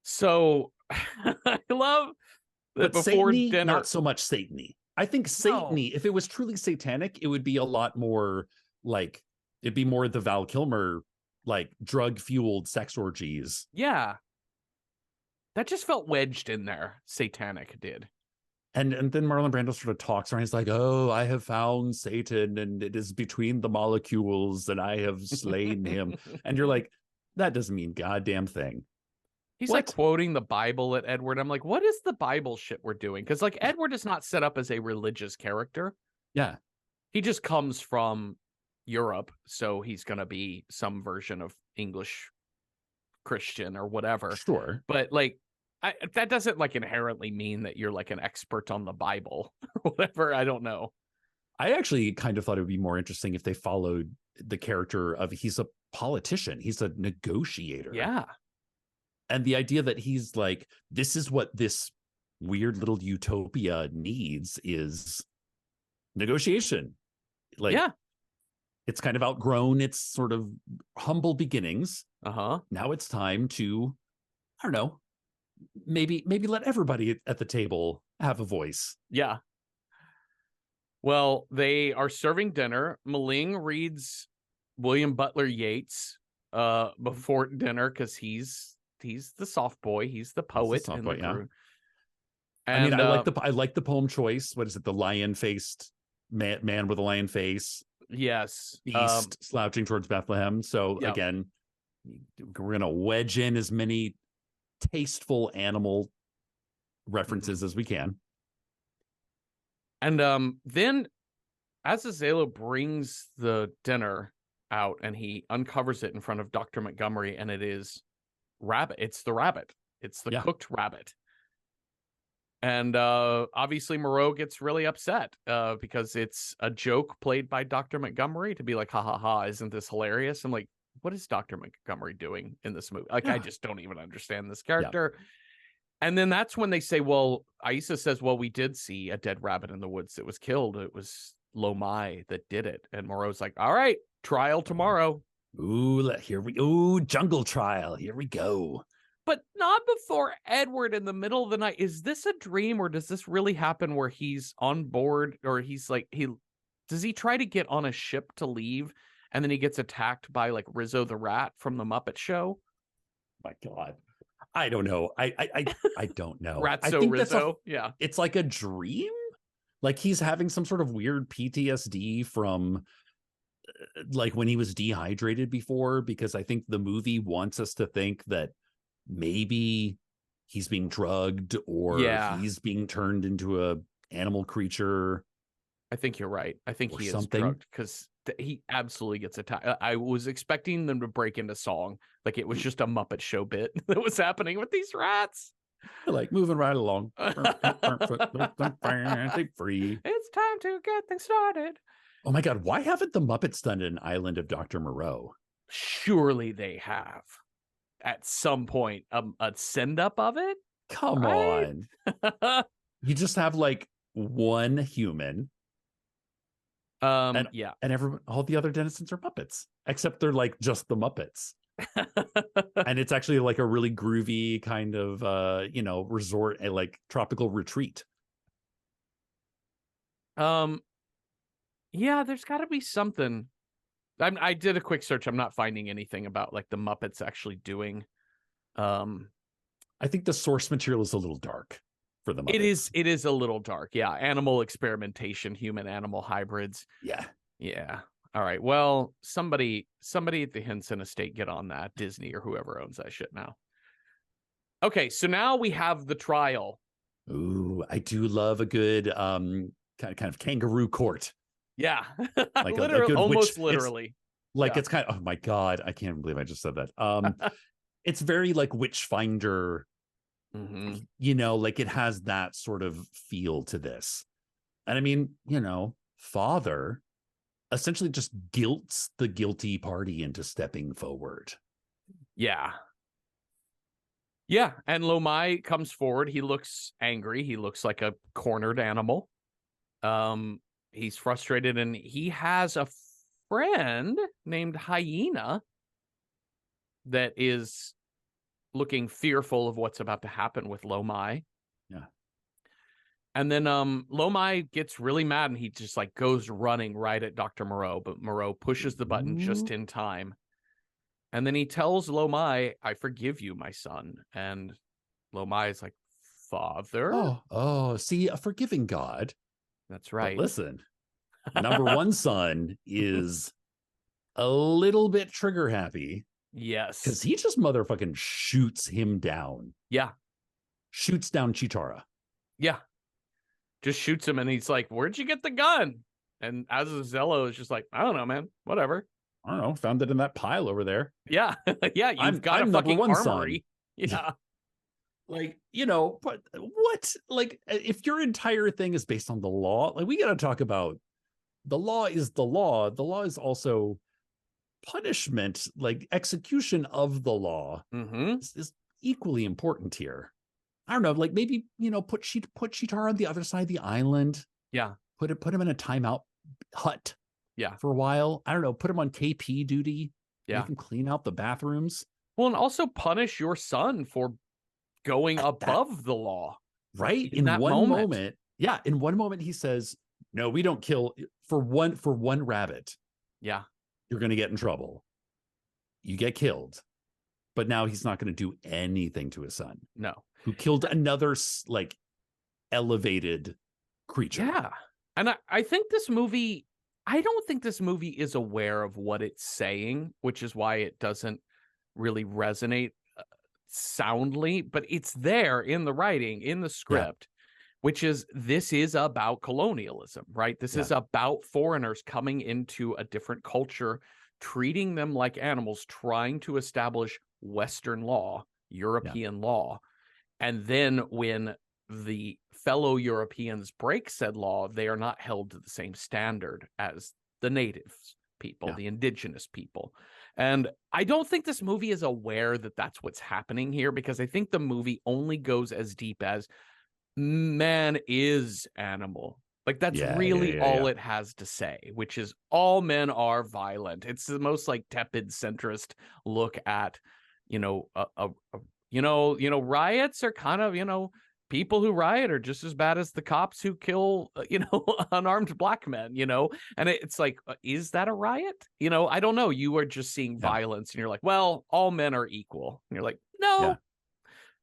So I love that before Satan-y, dinner. not so much Satan-y. I think Satan-y, if it was truly satanic, it would be a lot more like, it'd be more the Val Kilmer, like drug-fueled sex orgies. Yeah. That just felt wedged in there. Satanic did. And then Marlon Brando sort of talks around. He's like, oh, I have found Satan and it is between the molecules and I have slain him. And you're like, that doesn't mean goddamn thing. He's like quoting the Bible at Edward. I'm like, what is the Bible shit we're doing? Because like Edward is not set up as a religious character. Yeah. He just comes from Europe. So he's going to be some version of English Christian or whatever. Sure. But like, that doesn't like inherently mean that you're like an expert on the Bible or whatever. I don't know. I actually kind of thought it would be more interesting if they followed the character of, he's a politician. He's a negotiator. Yeah. And the idea that he's like, this is what this weird little utopia needs is negotiation. Like, yeah, it's kind of outgrown its sort of humble beginnings. Now it's time to, I don't know, maybe let everybody at the table have a voice. Yeah. Well, they are serving dinner. Maling reads William Butler Yeats before dinner because he's the soft boy, he's the poet in the group. I mean, And I like the poem choice. What is it? The lion-faced man with a lion face. Yes. Beast slouching towards Bethlehem. So yep. again, we're gonna wedge in as many tasteful animal references as we can. And then Azazello brings the dinner out and he uncovers it in front of Dr. Montgomery, and it is rabbit. It's the rabbit. It's the cooked rabbit. And obviously Moreau gets really upset because it's a joke played by Dr. Montgomery to be like, ha ha ha, isn't this hilarious? I'm like, what is Dr. Montgomery doing in this movie? Like, I just don't even understand this character. Yeah. And then that's when they say, well, Aissa says, well, we did see a dead rabbit in the woods that was killed. It was Lomai that did it. And Moreau's like, all right, trial tomorrow. Ooh, jungle trial. Here we go. But not before Edward in the middle of the night. Is this a dream, or does this really happen where he's on board, or he's like, does he try to get on a ship to leave and then he gets attacked by like Rizzo the rat from the Muppet Show? My God. I don't know. I don't know. Ratso I think Rizzo. Yeah. It's like a dream. Like he's having some sort of weird PTSD from like when he was dehydrated before, because I think the movie wants us to think that maybe he's being drugged or he's being turned into a animal creature. I think you're right. I think he is drugged because he absolutely gets attacked. I was expecting them to break into song. Like it was just a Muppet Show bit that was happening with these rats. They're like moving right along. Free. It's time to get things started. Oh my God. Why haven't the Muppets done an Island of Dr. Moreau? Surely they have. At some point, a send up of it. Come on. You just have like one human. And everyone, all the other denizens are Muppets, except they're like just the Muppets. And it's actually like a really groovy kind of resort, like tropical retreat. Yeah, there's got to be something. I did a quick search. I'm not finding anything about like the Muppets actually doing. I think the source material is a little dark for the Muppets. It is a little dark. Yeah, animal experimentation, human animal hybrids. Yeah. All right. Well, somebody at the Henson estate get on that, Disney or whoever owns that shit now. Okay, so now we have the trial. Ooh, I do love a good kind of kangaroo court. Yeah, like literally, almost literally. It's kind of, oh my God, I can't believe I just said that. It's very like Witchfinder, like it has that sort of feel to this. And I mean, father essentially just guilts the guilty party into stepping forward. Yeah. And Lomai comes forward. He looks angry. He looks like a cornered animal. He's frustrated, and he has a friend named Hyena that is looking fearful of what's about to happen with Lomai. Yeah. And then Lomai gets really mad, and he just like goes running right at Dr. Moreau, but Moreau pushes the button just in time. And then he tells Lomai, I forgive you, my son. And Lomai is like, Father? See, a forgiving God. That's right. But listen, number one son is a little bit trigger happy. Yes. Because he just motherfucking shoots him down. Yeah. Shoots down Chitara. Yeah. Just shoots him, and he's like, where'd you get the gun? And Azazello is just like, I don't know, man. Whatever. I don't know. Found it in that pile over there. Yeah. Yeah. You've got a fucking armory. Son. Yeah. Like, but what? Like, if your entire thing is based on the law, like, we got to talk about the law is the law. The law is also punishment, like execution of the law is equally important here. I don't know, like maybe, put Chitara on the other side of the island. Yeah. Put him in a timeout hut. Yeah. For a while. I don't know, put him on KP duty. Yeah. Make him clean out the bathrooms. Well, and also punish your son for going above the law. Right? In one moment. Yeah. In one moment he says, no, we don't kill for one rabbit. Yeah. you're going to get in trouble. You get killed. But now he's not going to do anything to his son. No. Who killed another like elevated creature. Yeah. And I think this movie, I don't think this movie is aware of what it's saying, which is why it doesn't really resonate soundly, but it's there in the writing, in the script, which is this is about colonialism, right? This is about foreigners coming into a different culture, treating them like animals, trying to establish Western law, European law. And then when the fellow Europeans break said law, they are not held to the same standard as the natives people, the indigenous people. And I don't think this movie is aware that that's what's happening here, because I think the movie only goes as deep as man is animal. Like that's really all it has to say, which is all men are violent. It's the most like tepid centrist look at, riots are kind of, people who riot are just as bad as the cops who kill, unarmed black men, and it's like, is that a riot? I don't know. You are just seeing violence and you're like, well, all men are equal. And you're like,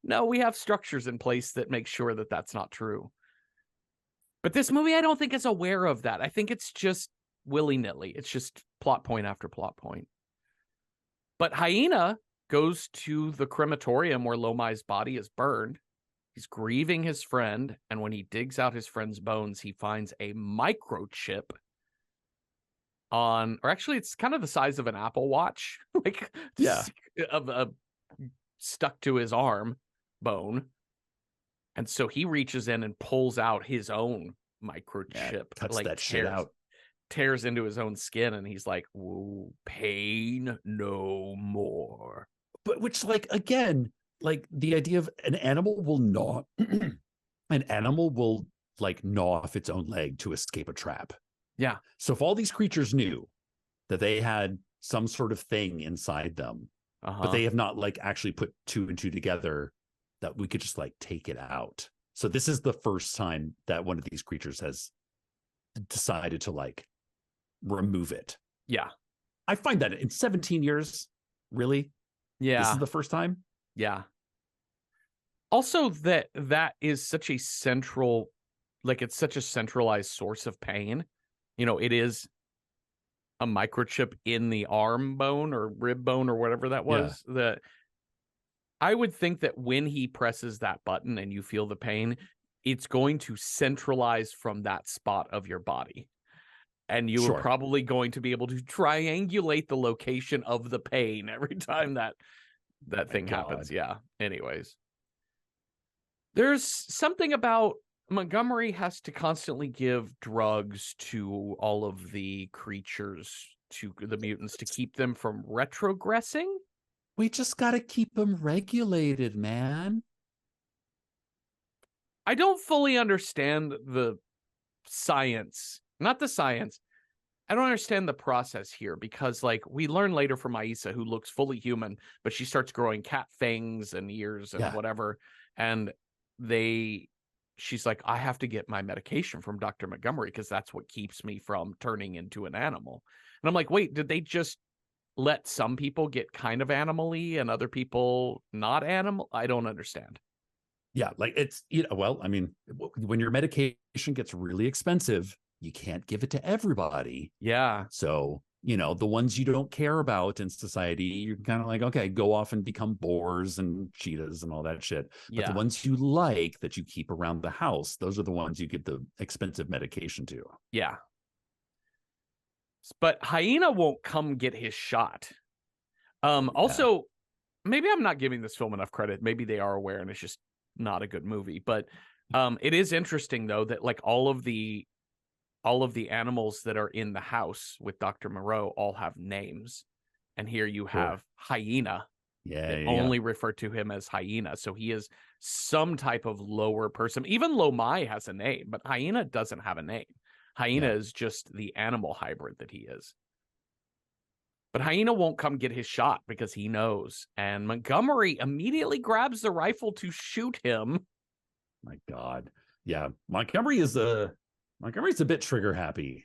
no, we have structures in place that make sure that that's not true. But this movie, I don't think is aware of that. I think it's just willy-nilly. It's just plot point after plot point. But Hyena goes to the crematorium where Lomai's body is burned. He's grieving his friend, and when he digs out his friend's bones, he finds a microchip or actually it's kind of the size of an Apple Watch, stuck to his arm bone. And so he reaches in and pulls out his own microchip, cuts that shit out, tears into his own skin, and he's like, "Ooh, pain no more." But which, like, again, like the idea of an animal will gnaw, off its own leg to escape a trap. Yeah. So if all these creatures knew that they had some sort of thing inside them, but they have not like actually put two and two together, that we could just like take it out. So this is the first time that one of these creatures has decided to like remove it. Yeah. I find that in 17 years, really? Yeah. This is the first time? Yeah. Also that is such a central, like it's such a centralized source of pain. It is a microchip in the arm bone or rib bone or whatever that was. That I would think that when he presses that button and you feel the pain, it's going to centralize from that spot of your body. And you are probably going to be able to triangulate the location of the pain every time that thing happens. Yeah. Anyways. There's something about Montgomery has to constantly give drugs to all of the creatures, to the mutants, to keep them from retrogressing. We just got to keep them regulated, man. I don't fully understand the science. Not the science. I don't understand the process here, because like we learn later from Aisa, who looks fully human, but she starts growing cat fangs and ears and whatever. And she's like, I have to get my medication from Dr. Montgomery because that's what keeps me from turning into an animal. And I'm like, wait, did they just let some people get kind of animal-y and other people not animal? I don't understand. Yeah, like it's, well, I mean, when your medication gets really expensive, you can't give it to everybody. Yeah. So, the ones you don't care about in society, you're kind of like, okay, go off and become boars and cheetahs and all that shit. But the ones you like that you keep around the house, those are the ones you give the expensive medication to. Yeah. But Hyena won't come get his shot. Also, maybe I'm not giving this film enough credit. Maybe they are aware and it's just not a good movie. But it is interesting, though, that like all of the animals that are in the house with Dr. Moreau all have names. And here you have Hyena. Only refer to him as Hyena. So he is some type of lower person. Even Lomai has a name, but Hyena doesn't have a name. Hyena is just the animal hybrid that he is. But Hyena won't come get his shot because he knows. And Montgomery immediately grabs the rifle to shoot him. My God. Yeah. Montgomery's a bit trigger happy.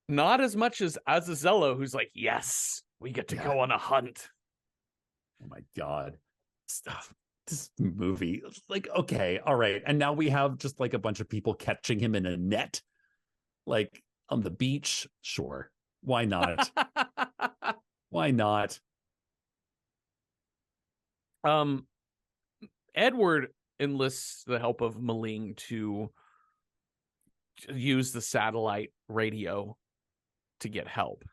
Not as much as Azazello, who's like, yes, we get to go on a hunt. Oh my God. Stuff. This movie, like, okay, all right. And now we have just like a bunch of people catching him in a net, like on the beach. Sure. Why not? Why not? Edward enlists the help of Maling to use the satellite radio to get help.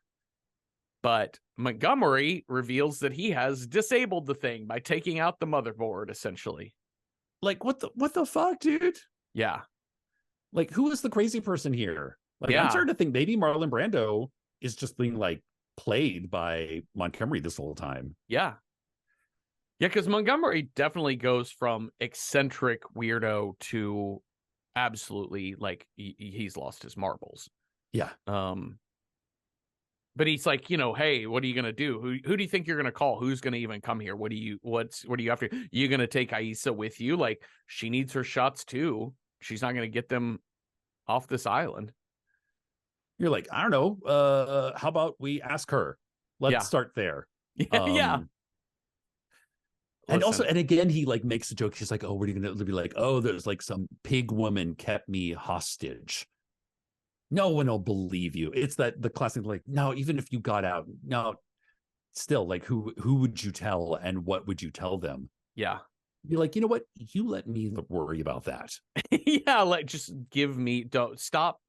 But Montgomery reveals that he has disabled the thing by taking out the motherboard, essentially. Like, what the fuck, dude? Yeah. Like, who is the crazy person here? Like, Yeah. I'm starting to think maybe Marlon Brando is just being like played by Montgomery this whole time. Yeah. Yeah, because Montgomery definitely goes from eccentric weirdo to absolutely like he's lost his marbles. Yeah. But he's like, hey, what are you gonna do? Who do you think you're gonna call? Who's gonna even come here? What are you after? You gonna take Aisa with you? Like, she needs her shots too. She's not gonna get them off this island. You're like, I don't know. How about we ask her? Let's start there. Yeah. And also, and again, he like makes a joke. She's like, oh, what are you gonna be like? Oh, there's like some pig woman kept me hostage. No one will believe you. It's the classic, like, no, even if you got out, no, still, like, who would you tell and what would you tell them? Yeah. You're like, you know what? You let me worry about that. Yeah, like, just don't stop.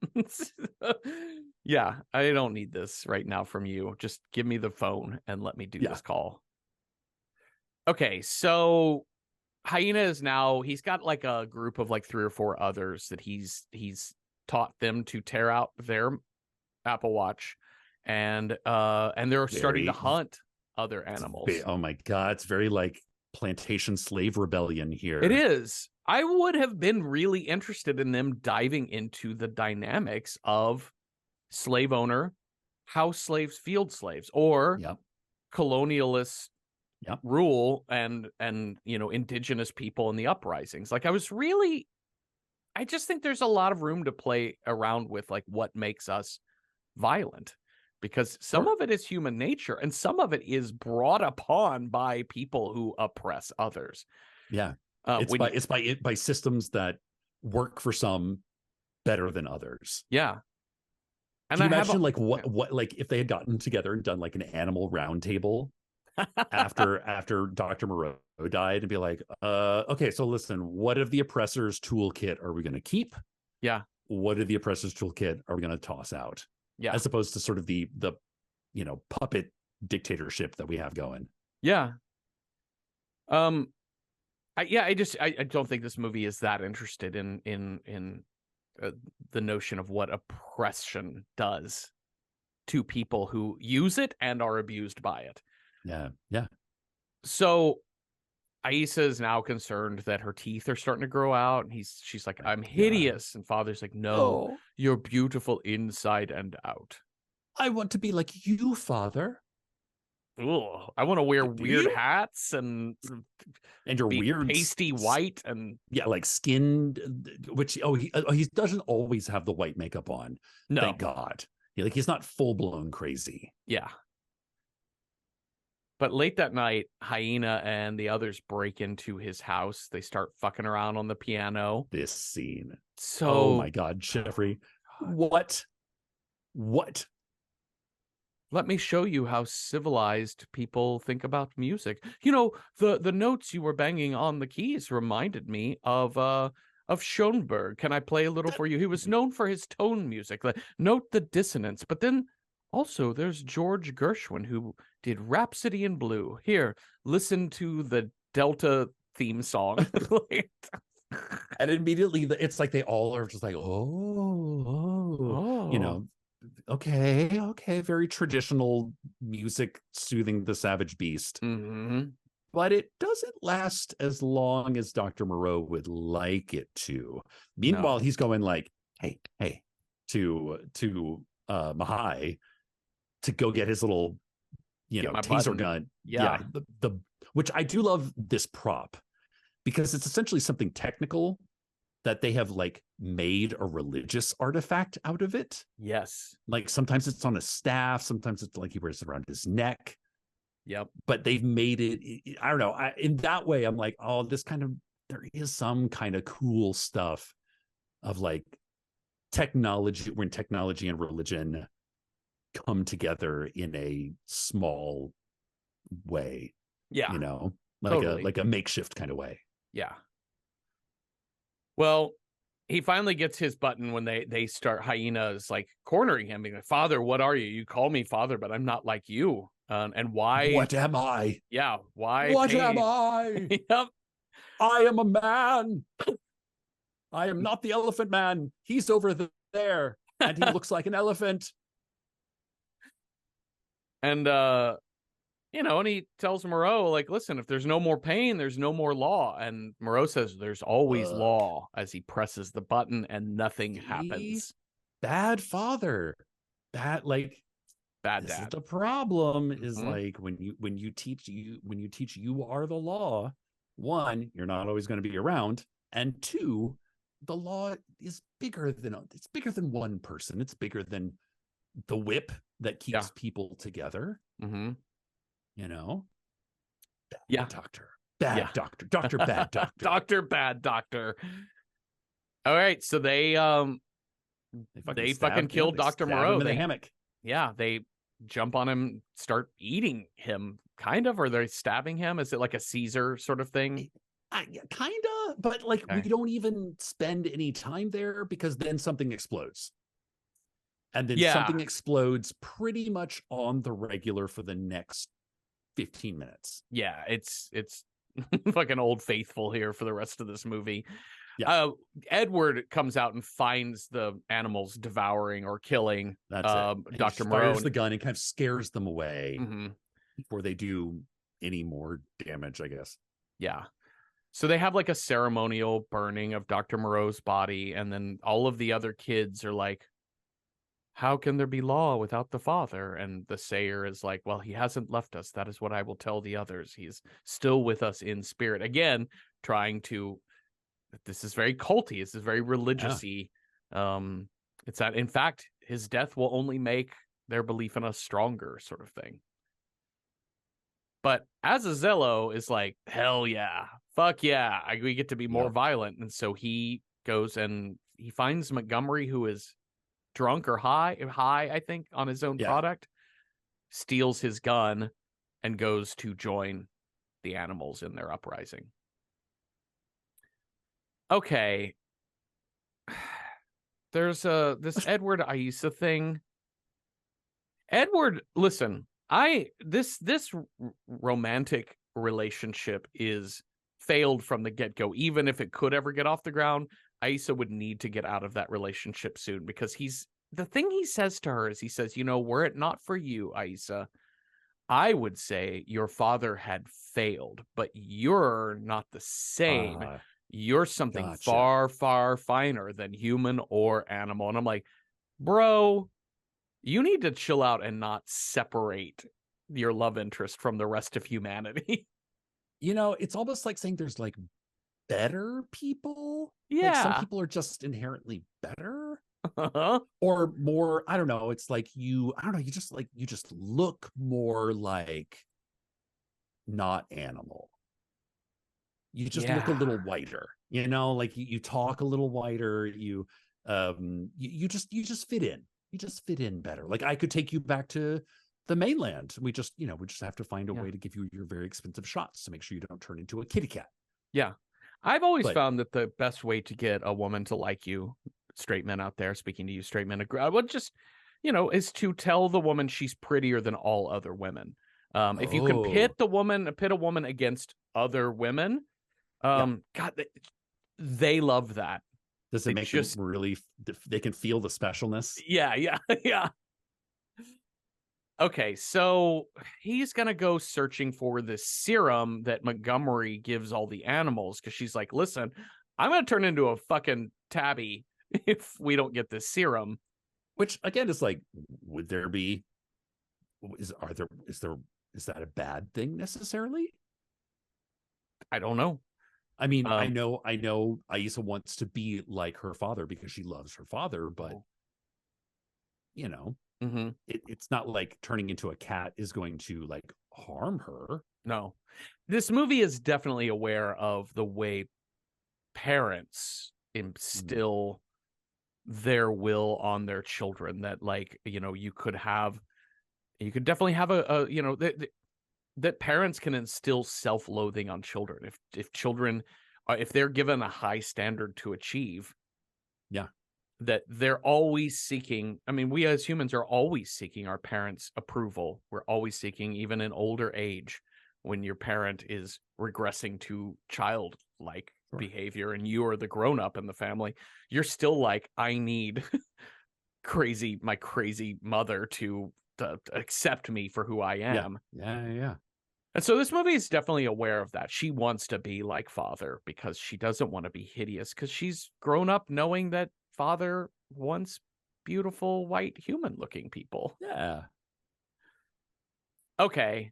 Yeah, I don't need this right now from you. Just give me the phone and let me do this call. Okay, so Hyena is now, he's got like a group of like 3 or 4 others that he's taught them to tear out their Apple Watch, and they're starting to hunt other animals. Oh my God, it's very like plantation slave rebellion here. It is. I would have been really interested in them diving into the dynamics of slave owner, house slaves, field slaves, or colonialist rule and indigenous people in the uprisings. Like, I just think there's a lot of room to play around with, like, what makes us violent, because some of it is human nature and some of it is brought upon by people who oppress others. Yeah. It's by systems that work for some better than others. Yeah. And can you imagine what like if they had gotten together and done like an animal roundtable after Dr. Moreau died and be like, okay, so listen, what of the oppressor's toolkit are we going to keep? Yeah. What of the oppressor's toolkit are we going to toss out? Yeah. As opposed to sort of the puppet dictatorship that we have going. Yeah. I don't think this movie is that interested in the notion of what oppression does to people who use it and are abused by it. Yeah. Yeah. So Aisa is now concerned that her teeth are starting to grow out, and she's like, I'm hideous. And Father's like, no, you're beautiful inside and out. I want to be like you, Father. Ugh, I want to wear weird hats and your weird pasty white and like skinned, which he doesn't always have the white makeup on. No, thank God. He's not full blown crazy. Yeah. But late that night, Hyena and the others break into his house. They start fucking around on the piano. This scene. So, oh my God, Jeffrey. What? Let me show you how civilized people think about music. The notes you were banging on the keys reminded me of Schoenberg. Can I play a little for you? He was known for his tone music. Note the dissonance. But then also there's George Gershwin, who did Rhapsody in Blue. Here, listen to the Delta theme song. And immediately it's like they all are just like, okay, very traditional music soothing the savage beast. Mm-hmm. But it doesn't last as long as Dr. Moreau would like it to. Meanwhile, he's going like, hey, to Mahai to go get his little, taser gun. Yeah. The which I do love this prop, because it's essentially something technical, that they have like made a religious artifact out of it. Yes. Like sometimes it's on a staff, sometimes it's like he wears it around his neck. Yep. But they've made it, I don't know. In that way, I'm like, oh, this kind of, there is some kind of cool stuff of like technology, when technology and religion come together in a small way. Yeah. You know, Totally. like a makeshift kind of way. Yeah. Well, he finally gets his button when they start, Hyena's like cornering him, being like, "Father, what are you? You call me father, but I'm not like you. And why? What am I? Yeah, why What am pain?" I? Yep. I am a man. I am not the elephant man. He's over there, and he looks like an elephant. And and he tells Moreau, like, listen, if there's no more pain, there's no more law. And Moreau says there's always law as he presses the button and nothing happens. Bad father. Bad, like, bad this dad. is the problem, is like when you teach you are the law, one, you're not always going to be around, and two, the law is bigger than one person. It's bigger than the whip that keeps people together. You know? Bad doctor. Bad doctor. Dr. Bad Doctor. Dr. Bad Doctor. All right, so they fucking killed Dr. Moreau. In the hammock. Yeah, they jump on him, start eating him, kind of, or they're stabbing him. Is it like a Caesar sort of thing? Kind of, but like we don't even spend any time there because then something explodes. And then something explodes pretty much on the regular for the next 15 minutes. Yeah, it's fucking Old Faithful here for the rest of this movie. Yeah. Edward comes out and finds the animals devouring or killing Dr. Moreau. Fires the gun and kind of scares them away before they do any more damage, I guess. Yeah. So they have like a ceremonial burning of Dr. Moreau's body, and then all of the other kids are like, how can there be law without the father? And the sayer is like, well, he hasn't left us. That is what I will tell the others. He's still with us in spirit. Again, trying to, this is very culty. This is very religious-y. It's that, in fact, his death will only make their belief in us stronger, sort of thing. But Azazello is like, hell yeah, fuck yeah, we get to be more violent. And so he goes and he finds Montgomery, who is drunk or high, I think, on his own product, steals his gun, and goes to join the animals in their uprising. Okay. There's this Edward Aisa thing. Edward, listen, this romantic relationship is failed from the get-go. Even if it could ever get off the ground, Aisa would need to get out of that relationship soon, because the thing he says to her is, he says, were it not for you, Aisa, I would say your father had failed, but you're not the same. You're something far, far finer than human or animal. And I'm like, bro, you need to chill out and not separate your love interest from the rest of humanity. It's almost like saying there's like better people. Yeah. Like some people are just inherently better. Or more, I don't know. It's like you just look more like not animal. You just look a little whiter, like you talk a little whiter. You just fit in. You just fit in better. Like I could take you back to the mainland. We just have to find a way to give you your very expensive shots to make sure you don't turn into a kitty cat. Yeah. I've always found that the best way to get a woman to like you, straight men out there, speaking to you, straight men, would just, is to tell the woman she's prettier than all other women. If you can pit a woman against other women, God, they love that. Does it make them really, they can feel the specialness? Yeah. Okay, so he's going to go searching for this serum that Montgomery gives all the animals, because she's like, listen, I'm going to turn into a fucking tabby if we don't get this serum. Which, again, is like, would there be, is that a bad thing necessarily? I don't know. I mean, I Um, know Aisa wants to be like her father because she loves her father, but you know, mhm. it's not like turning into a cat is going to like harm her. No, this movie is definitely aware of the way parents Mm, instill their will on their children. That, like, you could definitely have that parents can instill self-loathing on children if children if they're given a high standard to achieve, yeah, that they're always seeking. I mean, we as humans are always seeking our parents' approval. We're always seeking, even in older age, when your parent is regressing to childlike sure. behavior and you are the grown-up in the family, you're still like, I need my crazy mother to accept me for who I Yeah, am. yeah. And so this movie is definitely aware of that. She wants to be like father because she doesn't want to be hideous, because she's grown up knowing that father wants beautiful white human looking people. Yeah. Okay.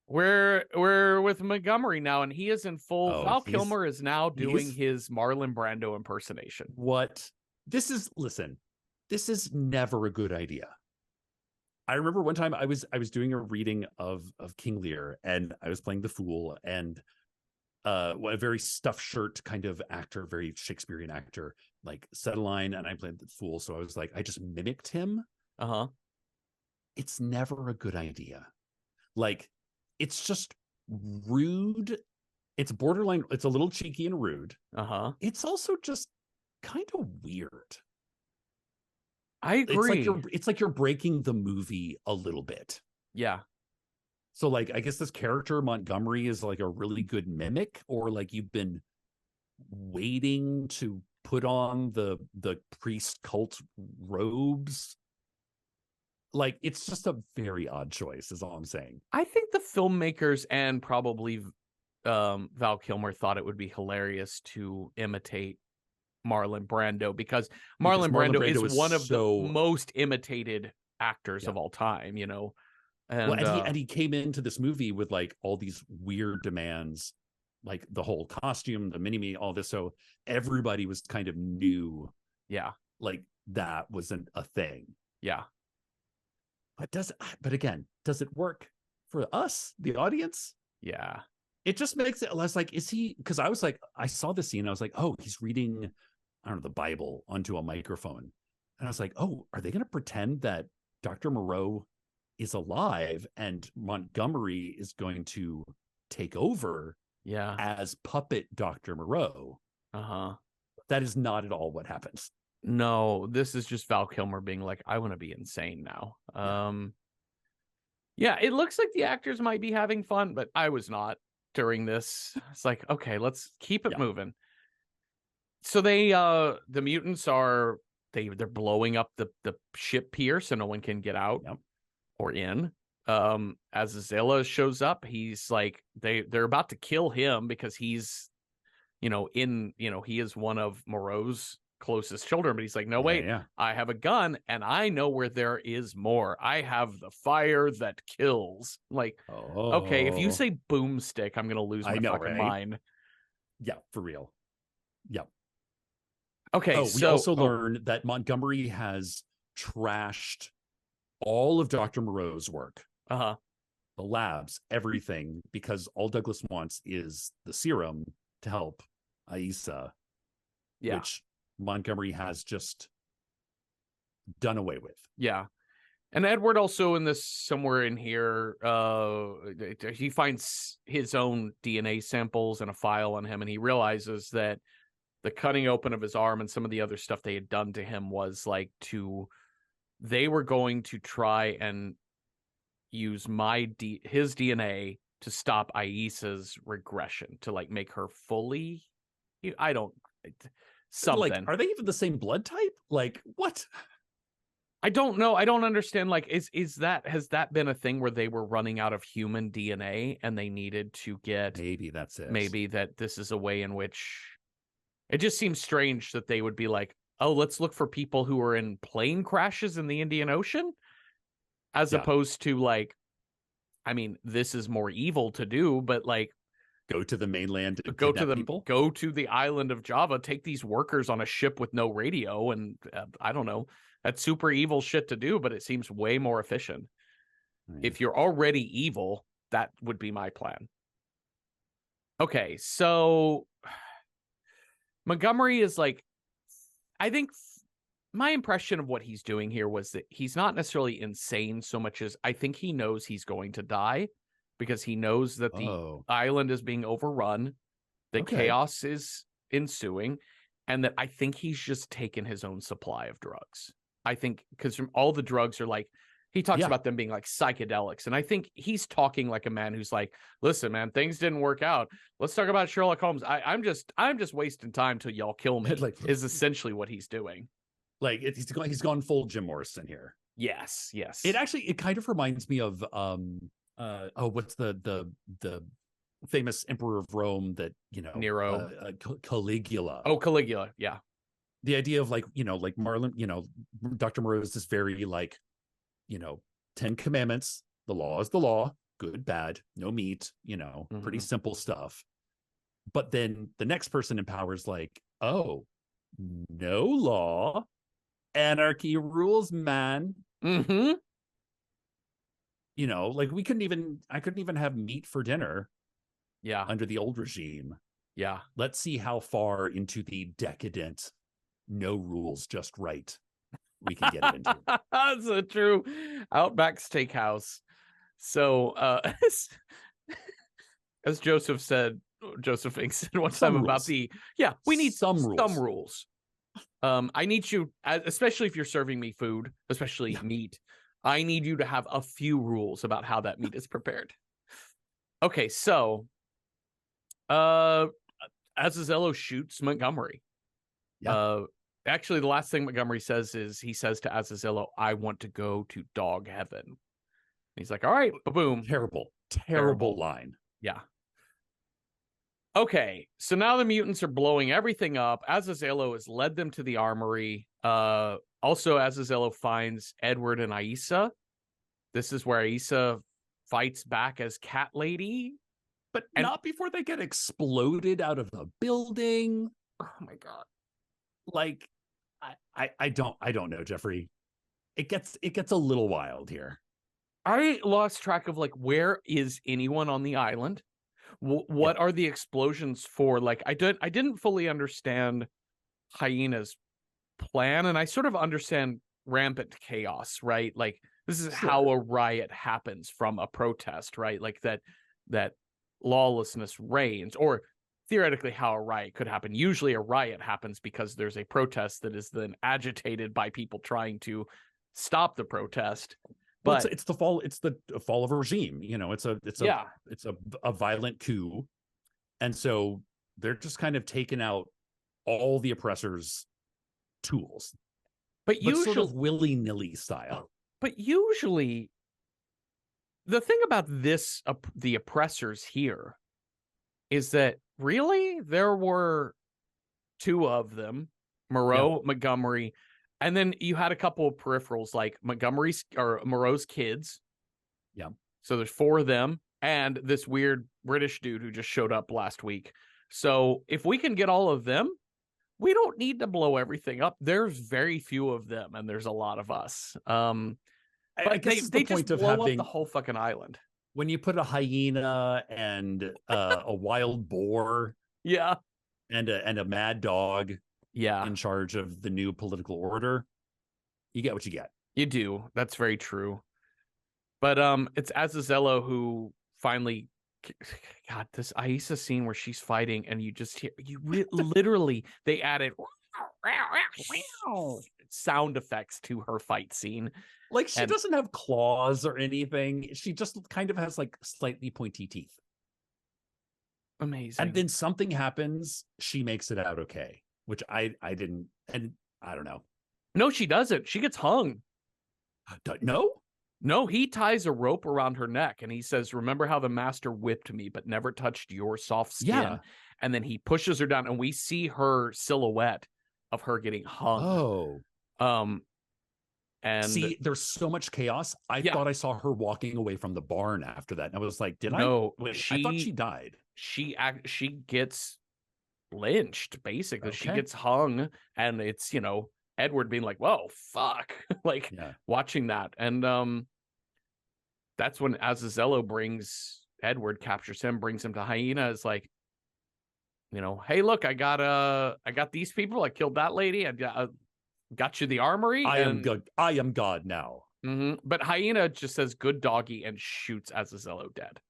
We're with Montgomery now, and he is in full. Oh, Val Kilmer is now doing he's his Marlon Brando impersonation. what listen, this is never a good idea. I remember one time I was doing a reading of King Lear, and I was playing the fool, and a very stuffed shirt kind of actor, very Shakespearean actor, like said a line, and I played the fool. So I was like, I just mimicked him. Uh-huh. It's never a good idea. Like, it's just rude. It's borderline, it's a little cheeky and rude. Uh-huh. It's also just kind of weird. I agree. It's like you're breaking the movie a little bit. Yeah. So like I guess this character Montgomery is like a really good mimic, or like you've been waiting to put on the priest cult robes. Like it's just a very odd choice, is all I'm saying. I think the filmmakers and probably Val Kilmer thought it would be hilarious to imitate Marlon Brando, because Because Marlon Marlon Brando is Brando is one of the so most imitated actors yeah. of all time, you know. Well, And and he came into this movie with like all these weird demands, like the whole costume, the mini me, all this. So everybody was kind of new, yeah, like that wasn't a thing. yeah, But again, does it work for us, the audience? yeah, It just makes it less like, is he? Because I was like, I saw the scene, I was like, oh, he's reading, I don't know, the Bible onto a microphone. And I was like, oh, are they going to pretend that Dr. Moreau is alive and Montgomery is going to take over yeah. as puppet Dr. Moreau? Uh-huh. That is not at all what happens. No, this is just Val Kilmer being like, I want to be insane now. Yeah. Yeah, it looks like the actors might be having fun, but I was not during this. It's like, okay, let's keep it Yeah. moving. So the mutants are they're blowing up the ship pier so no one can get out Yep. or in. As Zilla shows up, he's like they're about to kill him because he's he is one of Moreau's closest children, but he's like, no, wait, Yeah. I have a gun and I know where there is more. I have the fire that kills. Like, okay, if you Oh, say boomstick, I'm gonna lose I my know, fucking right? mind. Yeah, for real. Yeah. Okay, Oh, we so also learn that Montgomery has trashed all of Dr. Moreau's work, uh-huh. the labs, everything, because all Douglas wants is the serum to help Aisa, Yeah. which Montgomery has just done away with. Yeah. And Edward also in this somewhere in here, he finds his own DNA samples and a file on him, and he realizes that the cutting open of his arm and some of the other stuff they had done to him was like they were going to try and use his DNA to stop Aisa's regression, to like make her fully, I don't, Like, something. are they even the same blood type? Like, what? I don't know. I don't understand. Like, has that been a thing where they were running out of human DNA and they needed to get Maybe that's it. maybe that this is a way in which it just seems strange that they would be like, oh, let's look for people who are in plane crashes in the Indian Ocean, as Yeah. opposed to like, I mean, this is more evil to do, but like Go to the mainland to kidnap people? Go to the island of Java, take these workers on a ship with no radio, and I don't know. That's super evil shit to do, but it seems way more efficient. If you're already evil, that would be my plan. Okay, so Montgomery is like, I think my impression of what he's doing here was that he's not necessarily insane so much as I think he knows he's going to die because he knows that the island is being overrun, that chaos is ensuing, and that I think he's just taken his own supply of drugs. I think because all the drugs are like, he talks about them being like psychedelics. And I think he's talking like a man who's like, listen, man, things didn't work out. Let's talk about Sherlock Holmes. I'm just wasting time till y'all kill me, is essentially what he's doing. Like he's gone full Jim Morrison here. Yes. It kind of reminds me of what's the famous emperor of Rome that, Nero, Caligula. Oh, Caligula, yeah. The idea of like Marlon, Dr. Moreau is this very 10 commandments, the law is the law, good, bad, no meat, pretty simple stuff. But then the next person in power is like, oh, no law, anarchy rules, man. Mm-hmm. I couldn't even have meat for dinner. Yeah. Under the old regime. Yeah. Let's see how far into the decadent, no rules, just right we can get it into. That's a true Outback Steakhouse. So, as Joseph Fink said one time about we need some rules. I need you, especially if you're serving me food, especially meat, I need you to have a few rules about how that meat is prepared. Okay, so Azazello shoots Montgomery. Actually, the last thing Montgomery says is he says to Azazello, I want to go to dog heaven. And he's like, all right, boom. Terrible line. Yeah. Okay, so now the mutants are blowing everything up. Azazello has led them to the armory. Also, Azazello finds Edward and Aissa. This is where Aissa fights back as Cat Lady. But not before they get exploded out of the building. Oh my god. Like, I don't know, Jeffrey. It gets a little wild here. I lost track of where is anyone on the island? What are the explosions for? I didn't fully understand Hyena's plan, and I sort of understand rampant chaos, right? This is how a riot happens from a protest, right? That lawlessness reigns, or theoretically how a riot could happen. Usually a riot happens because there's a protest that is then agitated by people trying to stop the protest. But it's the fall of a regime. It's a violent coup. And so they're just kind of taking out all the oppressors' tools. But usually sort of willy-nilly style. But usually the thing about the oppressors here is that really there were two of them, Moreau, Montgomery, and then you had a couple of peripherals like Moreau's kids. Yeah. So there's four of them and this weird British dude who just showed up last week. So if we can get all of them, we don't need to blow everything up. There's very few of them and there's a lot of us. I guess they just blow up the whole fucking island. When you put a hyena and a wild boar, and a mad dog, in charge of the new political order, you get what you get. You do. That's very true. But it's Azazello who finally, God, this Aissa scene where she's fighting and you just hear literally they added sound effects to her fight scene. She doesn't have claws or anything. She just kind of has slightly pointy teeth. Amazing. And then something happens. She makes it out okay, which I didn't. And I don't know. No, she doesn't. She gets hung. No, he ties a rope around her neck and he says, remember how the master whipped me, but never touched your soft skin. Yeah. And then he pushes her down and we see her silhouette of her getting hung. And see, there's so much chaos. I thought I saw her walking away from the barn after that. And I was like, I thought she died. she gets lynched, basically. She Okay. gets hung, and it's, Edward being like, whoa, fuck. Like, Yeah. watching that. And that's when Azazello captures him, brings him to Hyena. Is like, hey, look, I got these people. I killed that lady. I got you the armory. I am God now. But Hyena just says good doggy and shoots Azazello dead.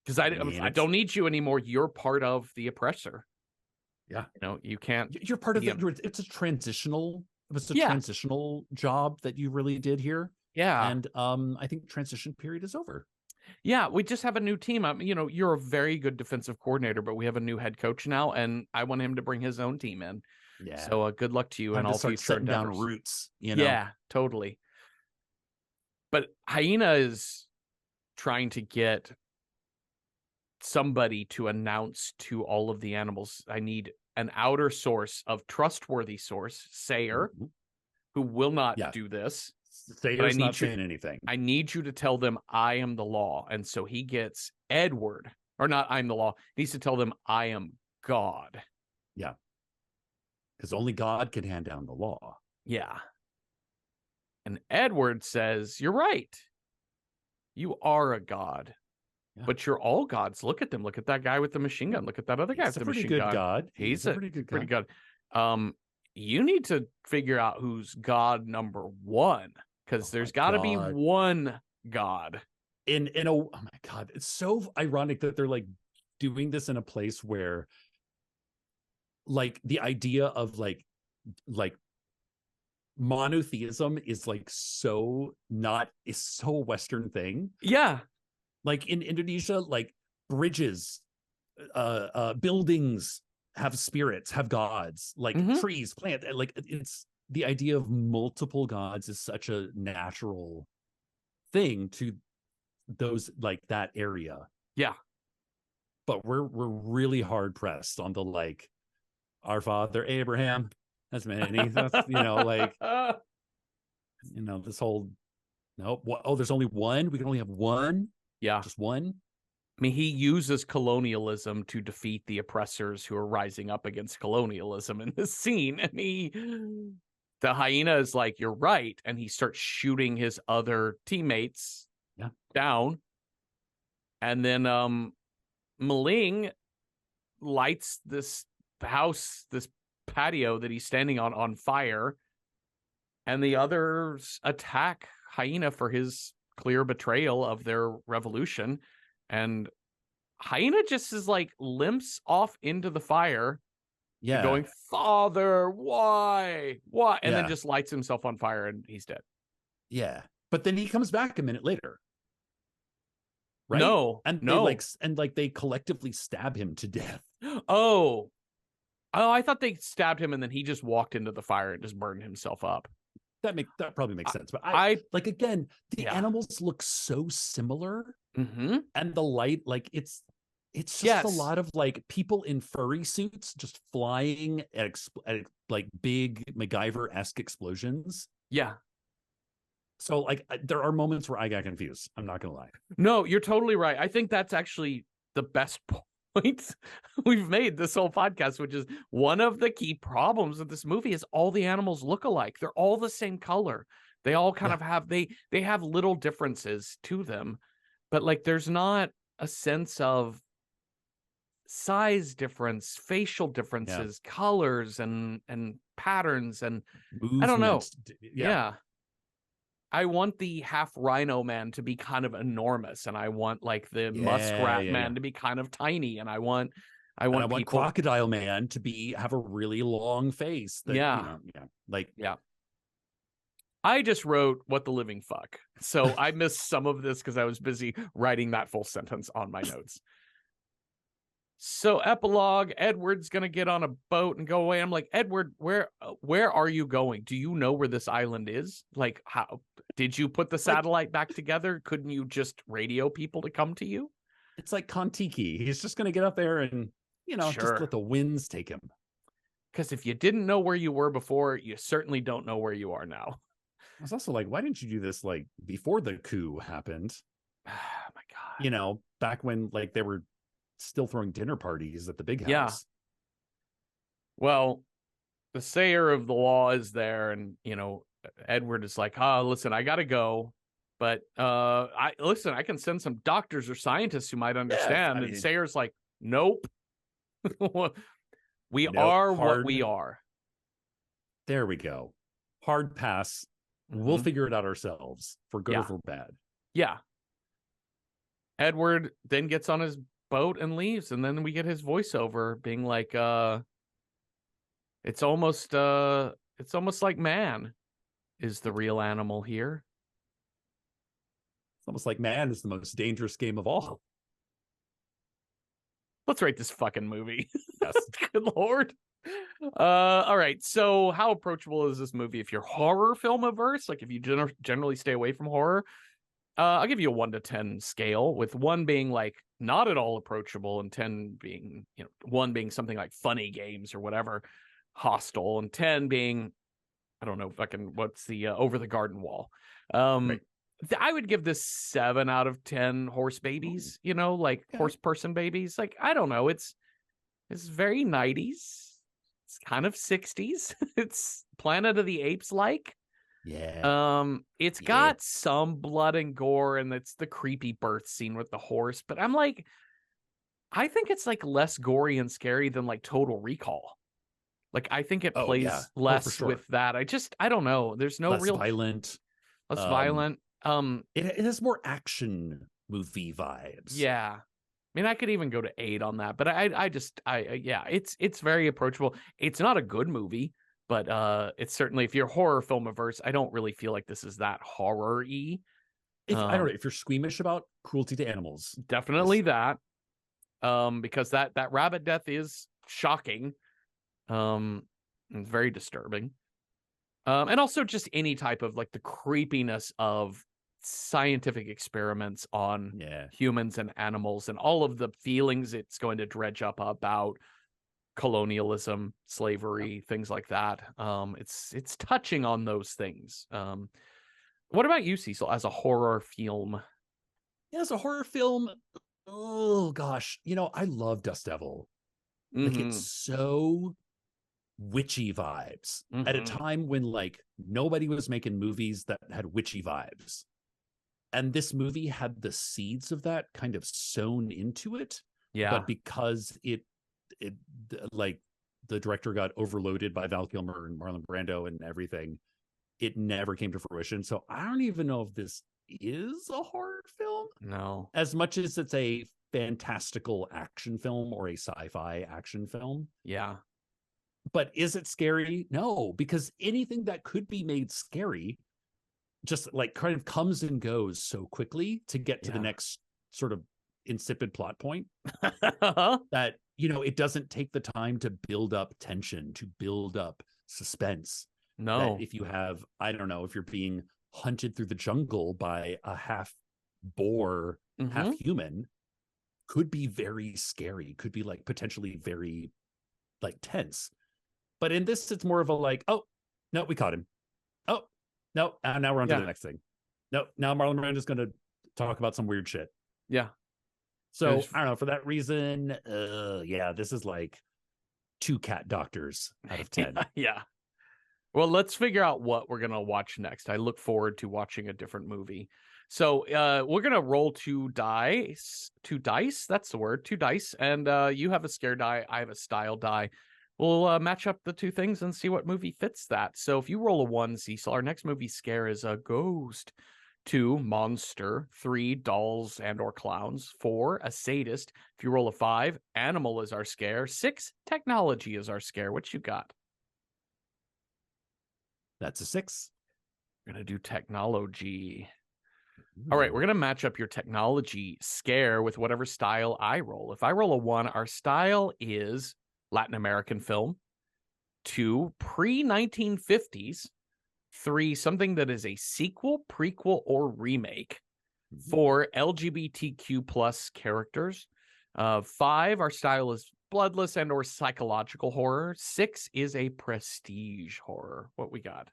Because I don't need you anymore. You're part of the oppressor. Yeah. You can't. You're part of it. It's a transitional. It was a transitional job that you really did here. Yeah. And I think transition period is over. Yeah, we just have a new team. You're a very good defensive coordinator, but we have a new head coach now, and I want him to bring his own team in. Yeah. So good luck to you and all future setting down endeavors. Roots. Yeah, totally. But Hyena is trying to get somebody to announce to all of the animals, I need an outer source of trustworthy source, Sayer, who will not do this. Sayer's not saying anything. I need you to tell them I am the law. And so he gets Edward, or not I'm the law. He needs to tell them I am God. Yeah. Because only God can hand down the law. Yeah. And Edward says, you're right. You are a god. Yeah. But you're all gods. Look at them. Look at that guy with the machine gun. Look at that other guy with the machine gun. He's a pretty good god. You need to figure out who's God number one, because there's got to be one God. Oh my God, it's so ironic that they're like doing this in a place where, like, the idea of like monotheism is like so a Western thing. Yeah. Like in Indonesia, like bridges, buildings have spirits, have gods, like trees, plants. Like, it's the idea of multiple gods is such a natural thing to those, like, that area. Yeah. But we're really hard pressed on the, like, our father Abraham has many, this whole there's only one. We can only have one. Yeah. Just one. I mean, he uses colonialism to defeat the oppressors who are rising up against colonialism in this scene. And the Hyena is like, you're right. And he starts shooting his other teammates down. And then Maling lights this house, this patio that he's standing on fire. And the others attack Hyena for his clear betrayal of their revolution. And Hyena just is like limps off into the fire, going, Father, why? And then just lights himself on fire, and he's dead. Yeah, but then he comes back a minute later, right? They collectively stab him to death. Oh, I thought they stabbed him and then he just walked into the fire and just burned himself up. That probably makes sense. But I like, again, the animals look so similar, and the light, like, it's just a lot of like people in furry suits just flying at like big MacGyver-esque explosions. Yeah. So, like, there are moments where I got confused. I'm not gonna lie. No, you're totally right. I think that's actually the best point we've made this whole podcast, which is one of the key problems of this movie is all the animals look alike. They're all the same color. They all kind of have, they have little differences to them, but like there's not a sense of size difference, facial differences, colors and patterns, and movement. I don't know. Yeah. I want the half rhino man to be kind of enormous, and I want like the muskrat man to be kind of tiny, and I want crocodile man to have a really long face. I just wrote what the living fuck, so I missed some of this because I was busy writing that full sentence on my notes. So epilogue, Edward's gonna get on a boat and go away. I'm like, Edward, where are you going? Do you know where this island is? Like, how did you put the satellite back together? Couldn't you just radio people to come to you? It's like Kon-Tiki. He's just gonna get up there and just let the winds take him. Because if you didn't know where you were before, you certainly don't know where you are now. I was also like, why didn't you do this like before the coup happened? Oh my God. Back when like they were still throwing dinner parties at the big Yeah. house. Well, the sayer of the law is there, and Edward is like, listen, I gotta go. But I can send some doctors or scientists who might Yeah, I understand. And mean, Sayer's like, nope. We nope, are what we hard. are. There we go. Hard pass. We'll Mm-hmm. figure it out ourselves, for good or Yeah. for bad. Yeah. Edward then gets on his boat and leaves, and then we get his voiceover being like, it's almost like man is the real animal here. It's almost like man is the most dangerous game of all. Let's rate this fucking movie. Yes. Good Lord. All right. So how approachable is this movie? If you're horror film averse, like if you generally stay away from horror, I'll give you a 1 to 10 scale, with 1 being like not at all approachable, and 10 being, 1 being something like Funny Games or whatever, Hostel, and 10 being, I don't know, fucking what's the Over the Garden Wall. Right. I would give this 7 out of 10 horse babies, like Okay. horse person babies. Like, I don't know. It's very 90s. It's kind of 60s. It's Planet of the Apes like. Yeah. It's got some blood and gore, and it's the creepy birth scene with the horse, but I'm like, I think it's like less gory and scary than like Total Recall. Like, I think it plays for less sure. with that. I don't know. There's no less real violent. less violent. It has more action movie vibes. Yeah. I mean, I could even go to 8 on that, but yeah, it's very approachable. It's not a good movie, but it's certainly, if you're horror film averse, I don't really feel like this is that horror-y. I don't know if you're squeamish about cruelty to animals. Definitely that. Because that rabbit death is shocking. And very disturbing. And also just any type of like the creepiness of scientific experiments on humans and animals, and all of the feelings it's going to dredge up about colonialism, slavery, things like that. It's touching on those things. What about you, Cecil, as a horror film? Yeah, as a horror film, oh gosh, I love Dust Devil. Like, it's so witchy vibes at a time when like nobody was making movies that had witchy vibes, and this movie had the seeds of that kind of sewn into it. But because it like the director got overloaded by Val Kilmer and Marlon Brando and everything, it never came to fruition. So I don't even know if this is a horror film, no, as much as it's a fantastical action film or a sci-fi action film. Yeah. But is it scary? No, because anything that could be made scary just like kind of comes and goes so quickly to get to the next sort of insipid plot point that, it doesn't take the time to build up tension, to build up suspense. No. That if you have, I don't know, if you're being hunted through the jungle by a half boar, half human, could be very scary, could be like potentially very like tense. But in this, it's more of a like, oh, no, we caught him. Oh, no, now we're on to the next thing. No, now Marlon Brando's going to talk about some weird shit. Yeah. So, I don't know, for that reason, this is like 2 cat doctors out of 10. Yeah. Well, let's figure out what we're going to watch next. I look forward to watching a different movie. So we're going to roll 2 dice. 2 dice, that's the word, 2 dice. And you have a scare die, I have a style die. We'll match up the 2 things and see what movie fits that. So if you roll a 1, Cecil, our next movie scare is a ghost. 2, monster. 3, dolls and or clowns. 4, a sadist. If you roll a 5, animal is our scare. 6, technology is our scare. What you got? That's a 6. We're going to do technology. All right, we're going to match up your technology scare with whatever style I roll. If I roll a 1, our style is Latin American film. 2, pre-1950s. 3, something that is a sequel, prequel, or remake. 4, LGBTQ plus characters. 5, our style is bloodless and or psychological horror. 6 is a prestige horror. What we got?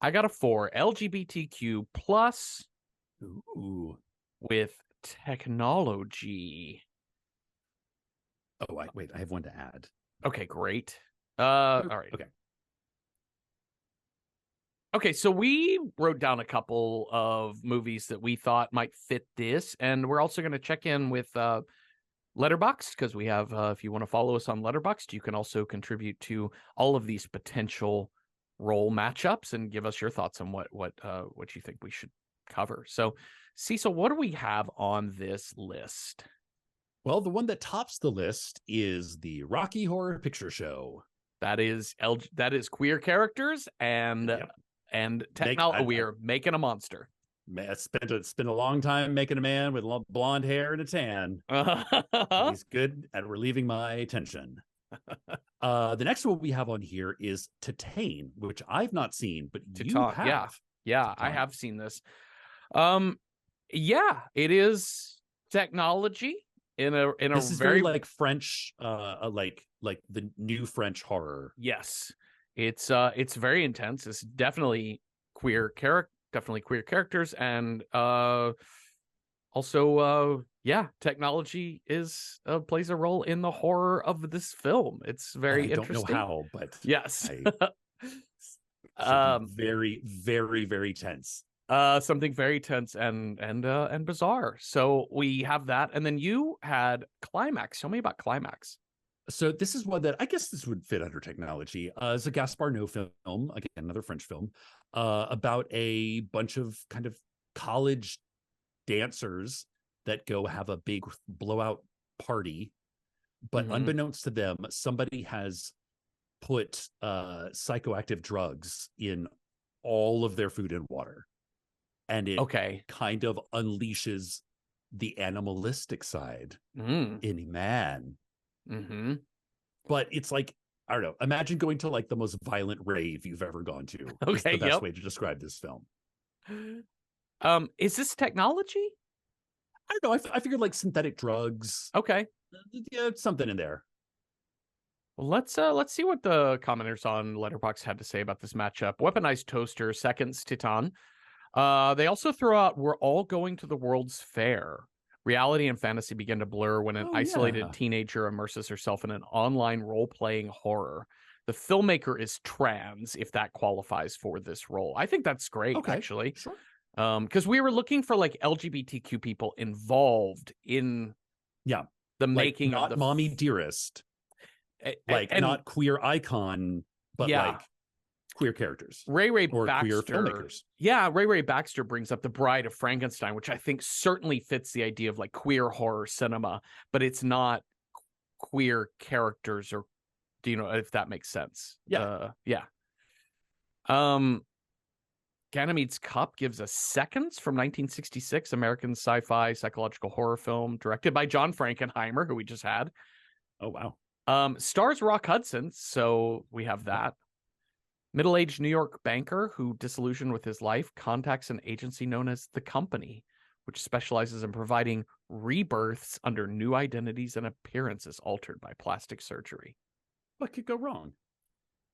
I got a 4, LGBTQ plus. Ooh. With technology. Oh, wait, I have one to add. Okay, great. All right. Okay. Okay, so we wrote down a couple of movies that we thought might fit this, and we're also going to check in with Letterboxd, because we have, if you want to follow us on Letterboxd, you can also contribute to all of these potential role matchups and give us your thoughts on what you think we should cover. So, Cecil, what do we have on this list? Well, the one that tops the list is the Rocky Horror Picture Show. That is queer characters and technology. We are making a monster. Spent a long time making a man with blonde hair and a tan. He's good at relieving my attention. The next one we have on here is Titane, which I've not seen, but you have. Yeah, I have seen this. Yeah, it is technology in a this is very like French, like the new French horror. Yes, it's very intense. It's definitely queer characters, and also technology plays a role in the horror of this film. It's very interesting. I don't know how, but yes. Very, very, very tense. Something very tense and bizarre. So we have that, and then you had Climax. Tell me about Climax. So this is one that I guess this would fit under technology. It's a Gaspar Noé film, again, another French film, about a bunch of kind of college dancers that go have a big blowout party, but unbeknownst to them, somebody has put psychoactive drugs in all of their food and water, and it kind of unleashes the animalistic side in a man. But it's like, I don't know, imagine going to like the most violent rave you've ever gone to. Is the best way to describe this film. Is this technology? I don't know. I figured like synthetic drugs. Okay. Yeah, something in there. Well, let's see what the commenters on Letterboxd had to say about this matchup. Weaponized Toaster seconds Titane. They also throw out "We're all going to the World's Fair." Reality and fantasy begin to blur when an isolated teenager immerses herself in an online role-playing horror. The filmmaker is trans, if that qualifies for this role. I think that's great, actually. Sure. Because we were looking for like LGBTQ people involved in the making of the Mommy Dearest, like not queer icon, but like queer characters. Ray or Baxter, queer filmmakers. Yeah, Ray Baxter brings up The Bride of Frankenstein, which I think certainly fits the idea of like queer horror cinema, but it's not queer characters, or do you know if that makes sense? Ganymede's Cup gives us Seconds from 1966, American sci-fi psychological horror film directed by John Frankenheimer, who we just had. Oh wow. Stars Rock Hudson, so we have that. Middle-aged New York banker who, disillusioned with his life, contacts an agency known as The Company, which specializes in providing rebirths under new identities and appearances altered by plastic surgery. What could go wrong?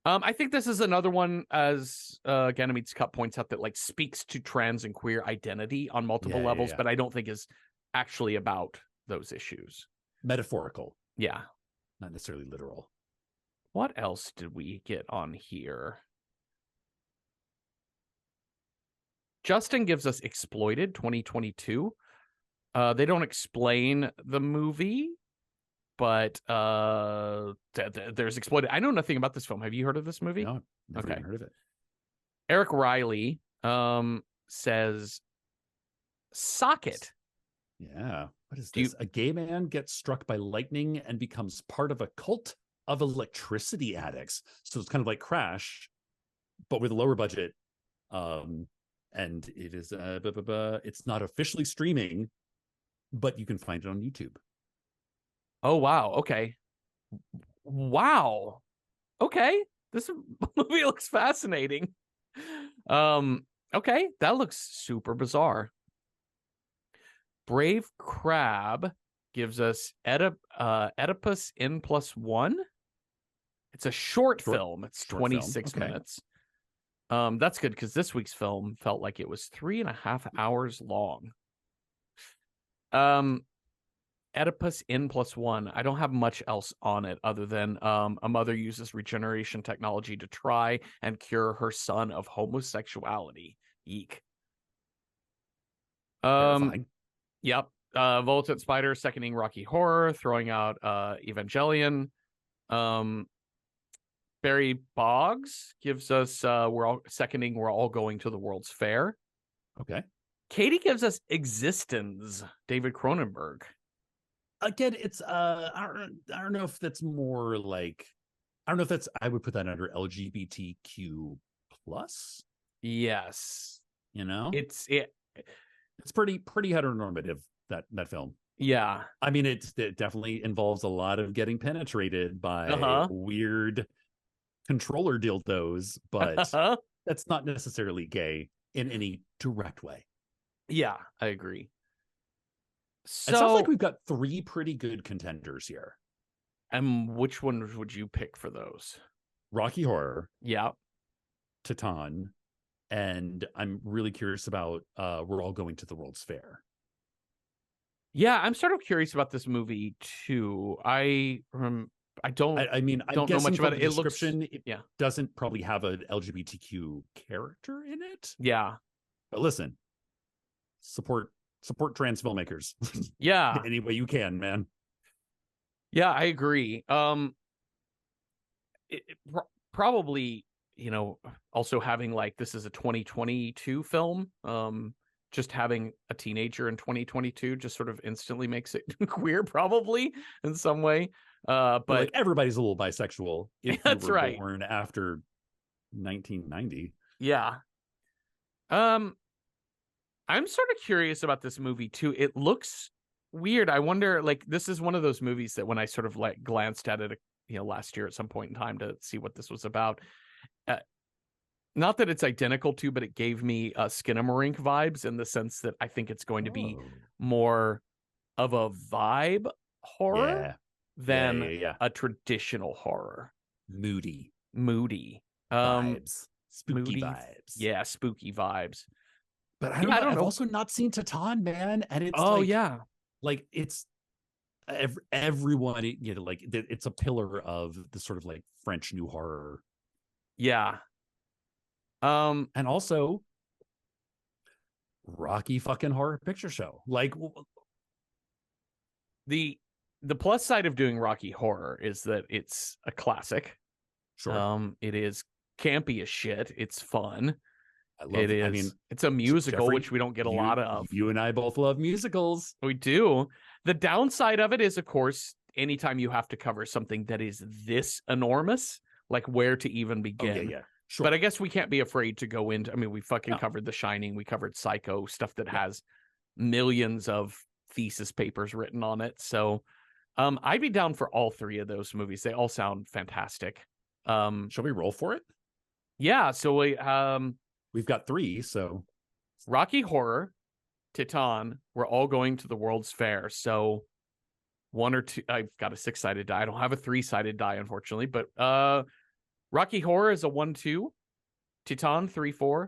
I think this is another one, as Ganymede's Cup points out, that like speaks to trans and queer identity on multiple levels, but I don't think is actually about those issues. Metaphorical. Yeah. Not necessarily literal. What else did we get on here? Justin gives us Exploited 2022. They don't explain the movie, but there's Exploited. I know nothing about this film. Have you heard of this movie? No, never even heard of it. Eric Riley says Socket. Yeah. What is this? A gay man gets struck by lightning and becomes part of a cult of electricity addicts. So it's kind of like Crash, but with a lower budget. And it is it's not officially streaming, but you can find it on YouTube. Oh wow. Okay. Wow. Okay. This movie looks fascinating. Okay, that looks super bizarre. Brave Crab gives us Oedipus N+1. It's a short film. It's 26 minutes. That's good, because this week's film felt like it was 3.5 hours long. Um, Oedipus N+1. I don't have much else on it other than a mother uses regeneration technology to try and cure her son of homosexuality. Eek. Terrifying. Yep. Voltant Spider seconding Rocky Horror, throwing out Evangelion. Um, Barry Boggs gives us we're all going to the World's Fair. Okay. Katie gives us Existence, David Cronenberg. Again, it's I don't know if that's more like, I don't know if that's, I would put that under LGBTQ plus. Yes. You know? It's pretty heteronormative, that film. Yeah. I mean, it definitely involves a lot of getting penetrated by weird controller dildos, but that's not necessarily gay in any direct way. Yeah, I agree. So, it sounds like we've got 3 pretty good contenders here. And which ones would you pick for those? Rocky Horror. Yeah. Titan. And I'm really curious about We're All Going to the World's Fair. Yeah, I'm sort of curious about this movie too. I don't. I mean, I don't know much about it. It description, looks, it doesn't probably have an LGBTQ character in it. Yeah, but listen, support trans filmmakers. Yeah, any way you can, man. Yeah, I agree. Probably, also having like this is a 2022 film. Just having a teenager in 2022 just sort of instantly makes it queer, probably in some way. But like everybody's a little bisexual if that's you were right. born after 1990. Yeah. I'm sort of curious about this movie too. It looks weird. I wonder, like, this is one of those movies that when I sort of like glanced at it, last year at some point in time to see what this was about. Not that it's identical to, but it gave me Skinamarink vibes in the sense that I think it's going to be more of a vibe horror than a traditional horror. Moody vibes, spooky vibes. Yeah, spooky vibes. But I don't know. I've also not seen Titan, man, and it's like it's everyone, like it's a pillar of the sort of like French new horror. Yeah. And also Rocky fucking Horror Picture Show. Like the plus side of doing Rocky Horror is that it's a classic. Sure. It is campy as shit. It's fun. I love it. I mean, it's a musical, Jeffrey, which we don't get a lot of. You and I both love musicals. We do. The downside of it is, of course, anytime you have to cover something that is this enormous, like where to even begin. Yeah. Sure. But I guess we can't be afraid to go into, I mean, we fucking covered The Shining. We covered Psycho, stuff that has millions of thesis papers written on it. So I'd be down for all 3 of those movies. They all sound fantastic. Shall we roll for it? Yeah. So we've got 3. So Rocky Horror, Titan, We're All Going to the World's Fair. So 1 or 2, I've got a 6-sided die. I don't have a 3-sided die, unfortunately, but Rocky Horror is a 1-2, Titan 3-4,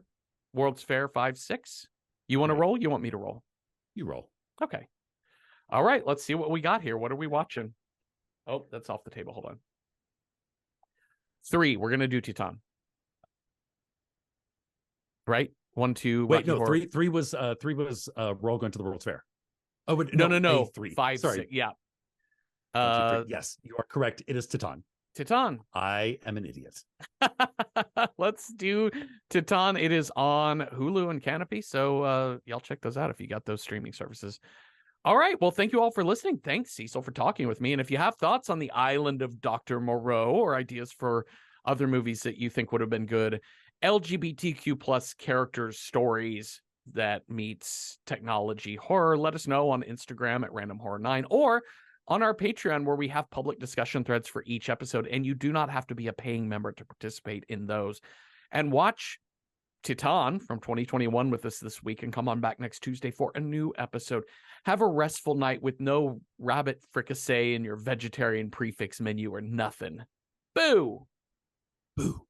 World's Fair 5-6. You want to roll? You want me to roll? You roll. Okay. All right. Let's see what we got here. What are we watching? Oh, that's off the table. Hold on. 3. We're gonna do Titan. Right? 1, 2. Wait, no. Horror. 3 was We're All Going to the World's Fair. Oh, but no. 3. 5. Sorry. 6. Yeah. 1, 2, 3. Yes, you are correct. It is Titan. I am an idiot. Let's do Titan. It is on Hulu and Canopy, so y'all check those out if you got those streaming services. All right, well, thank you all for listening. Thanks, Cecil, for talking with me. And if you have thoughts on the Island of Dr. Moreau or ideas for other movies that you think would have been good, LGBTQ plus characters, stories that meets technology horror, let us know on Instagram at randomhorror9 or on our Patreon, where we have public discussion threads for each episode, and you do not have to be a paying member to participate in those. And watch Titan from 2021 with us this week, and come on back next Tuesday for a new episode. Have a restful night with no rabbit fricassee in your vegetarian prefix menu or nothing. Boo! Boo.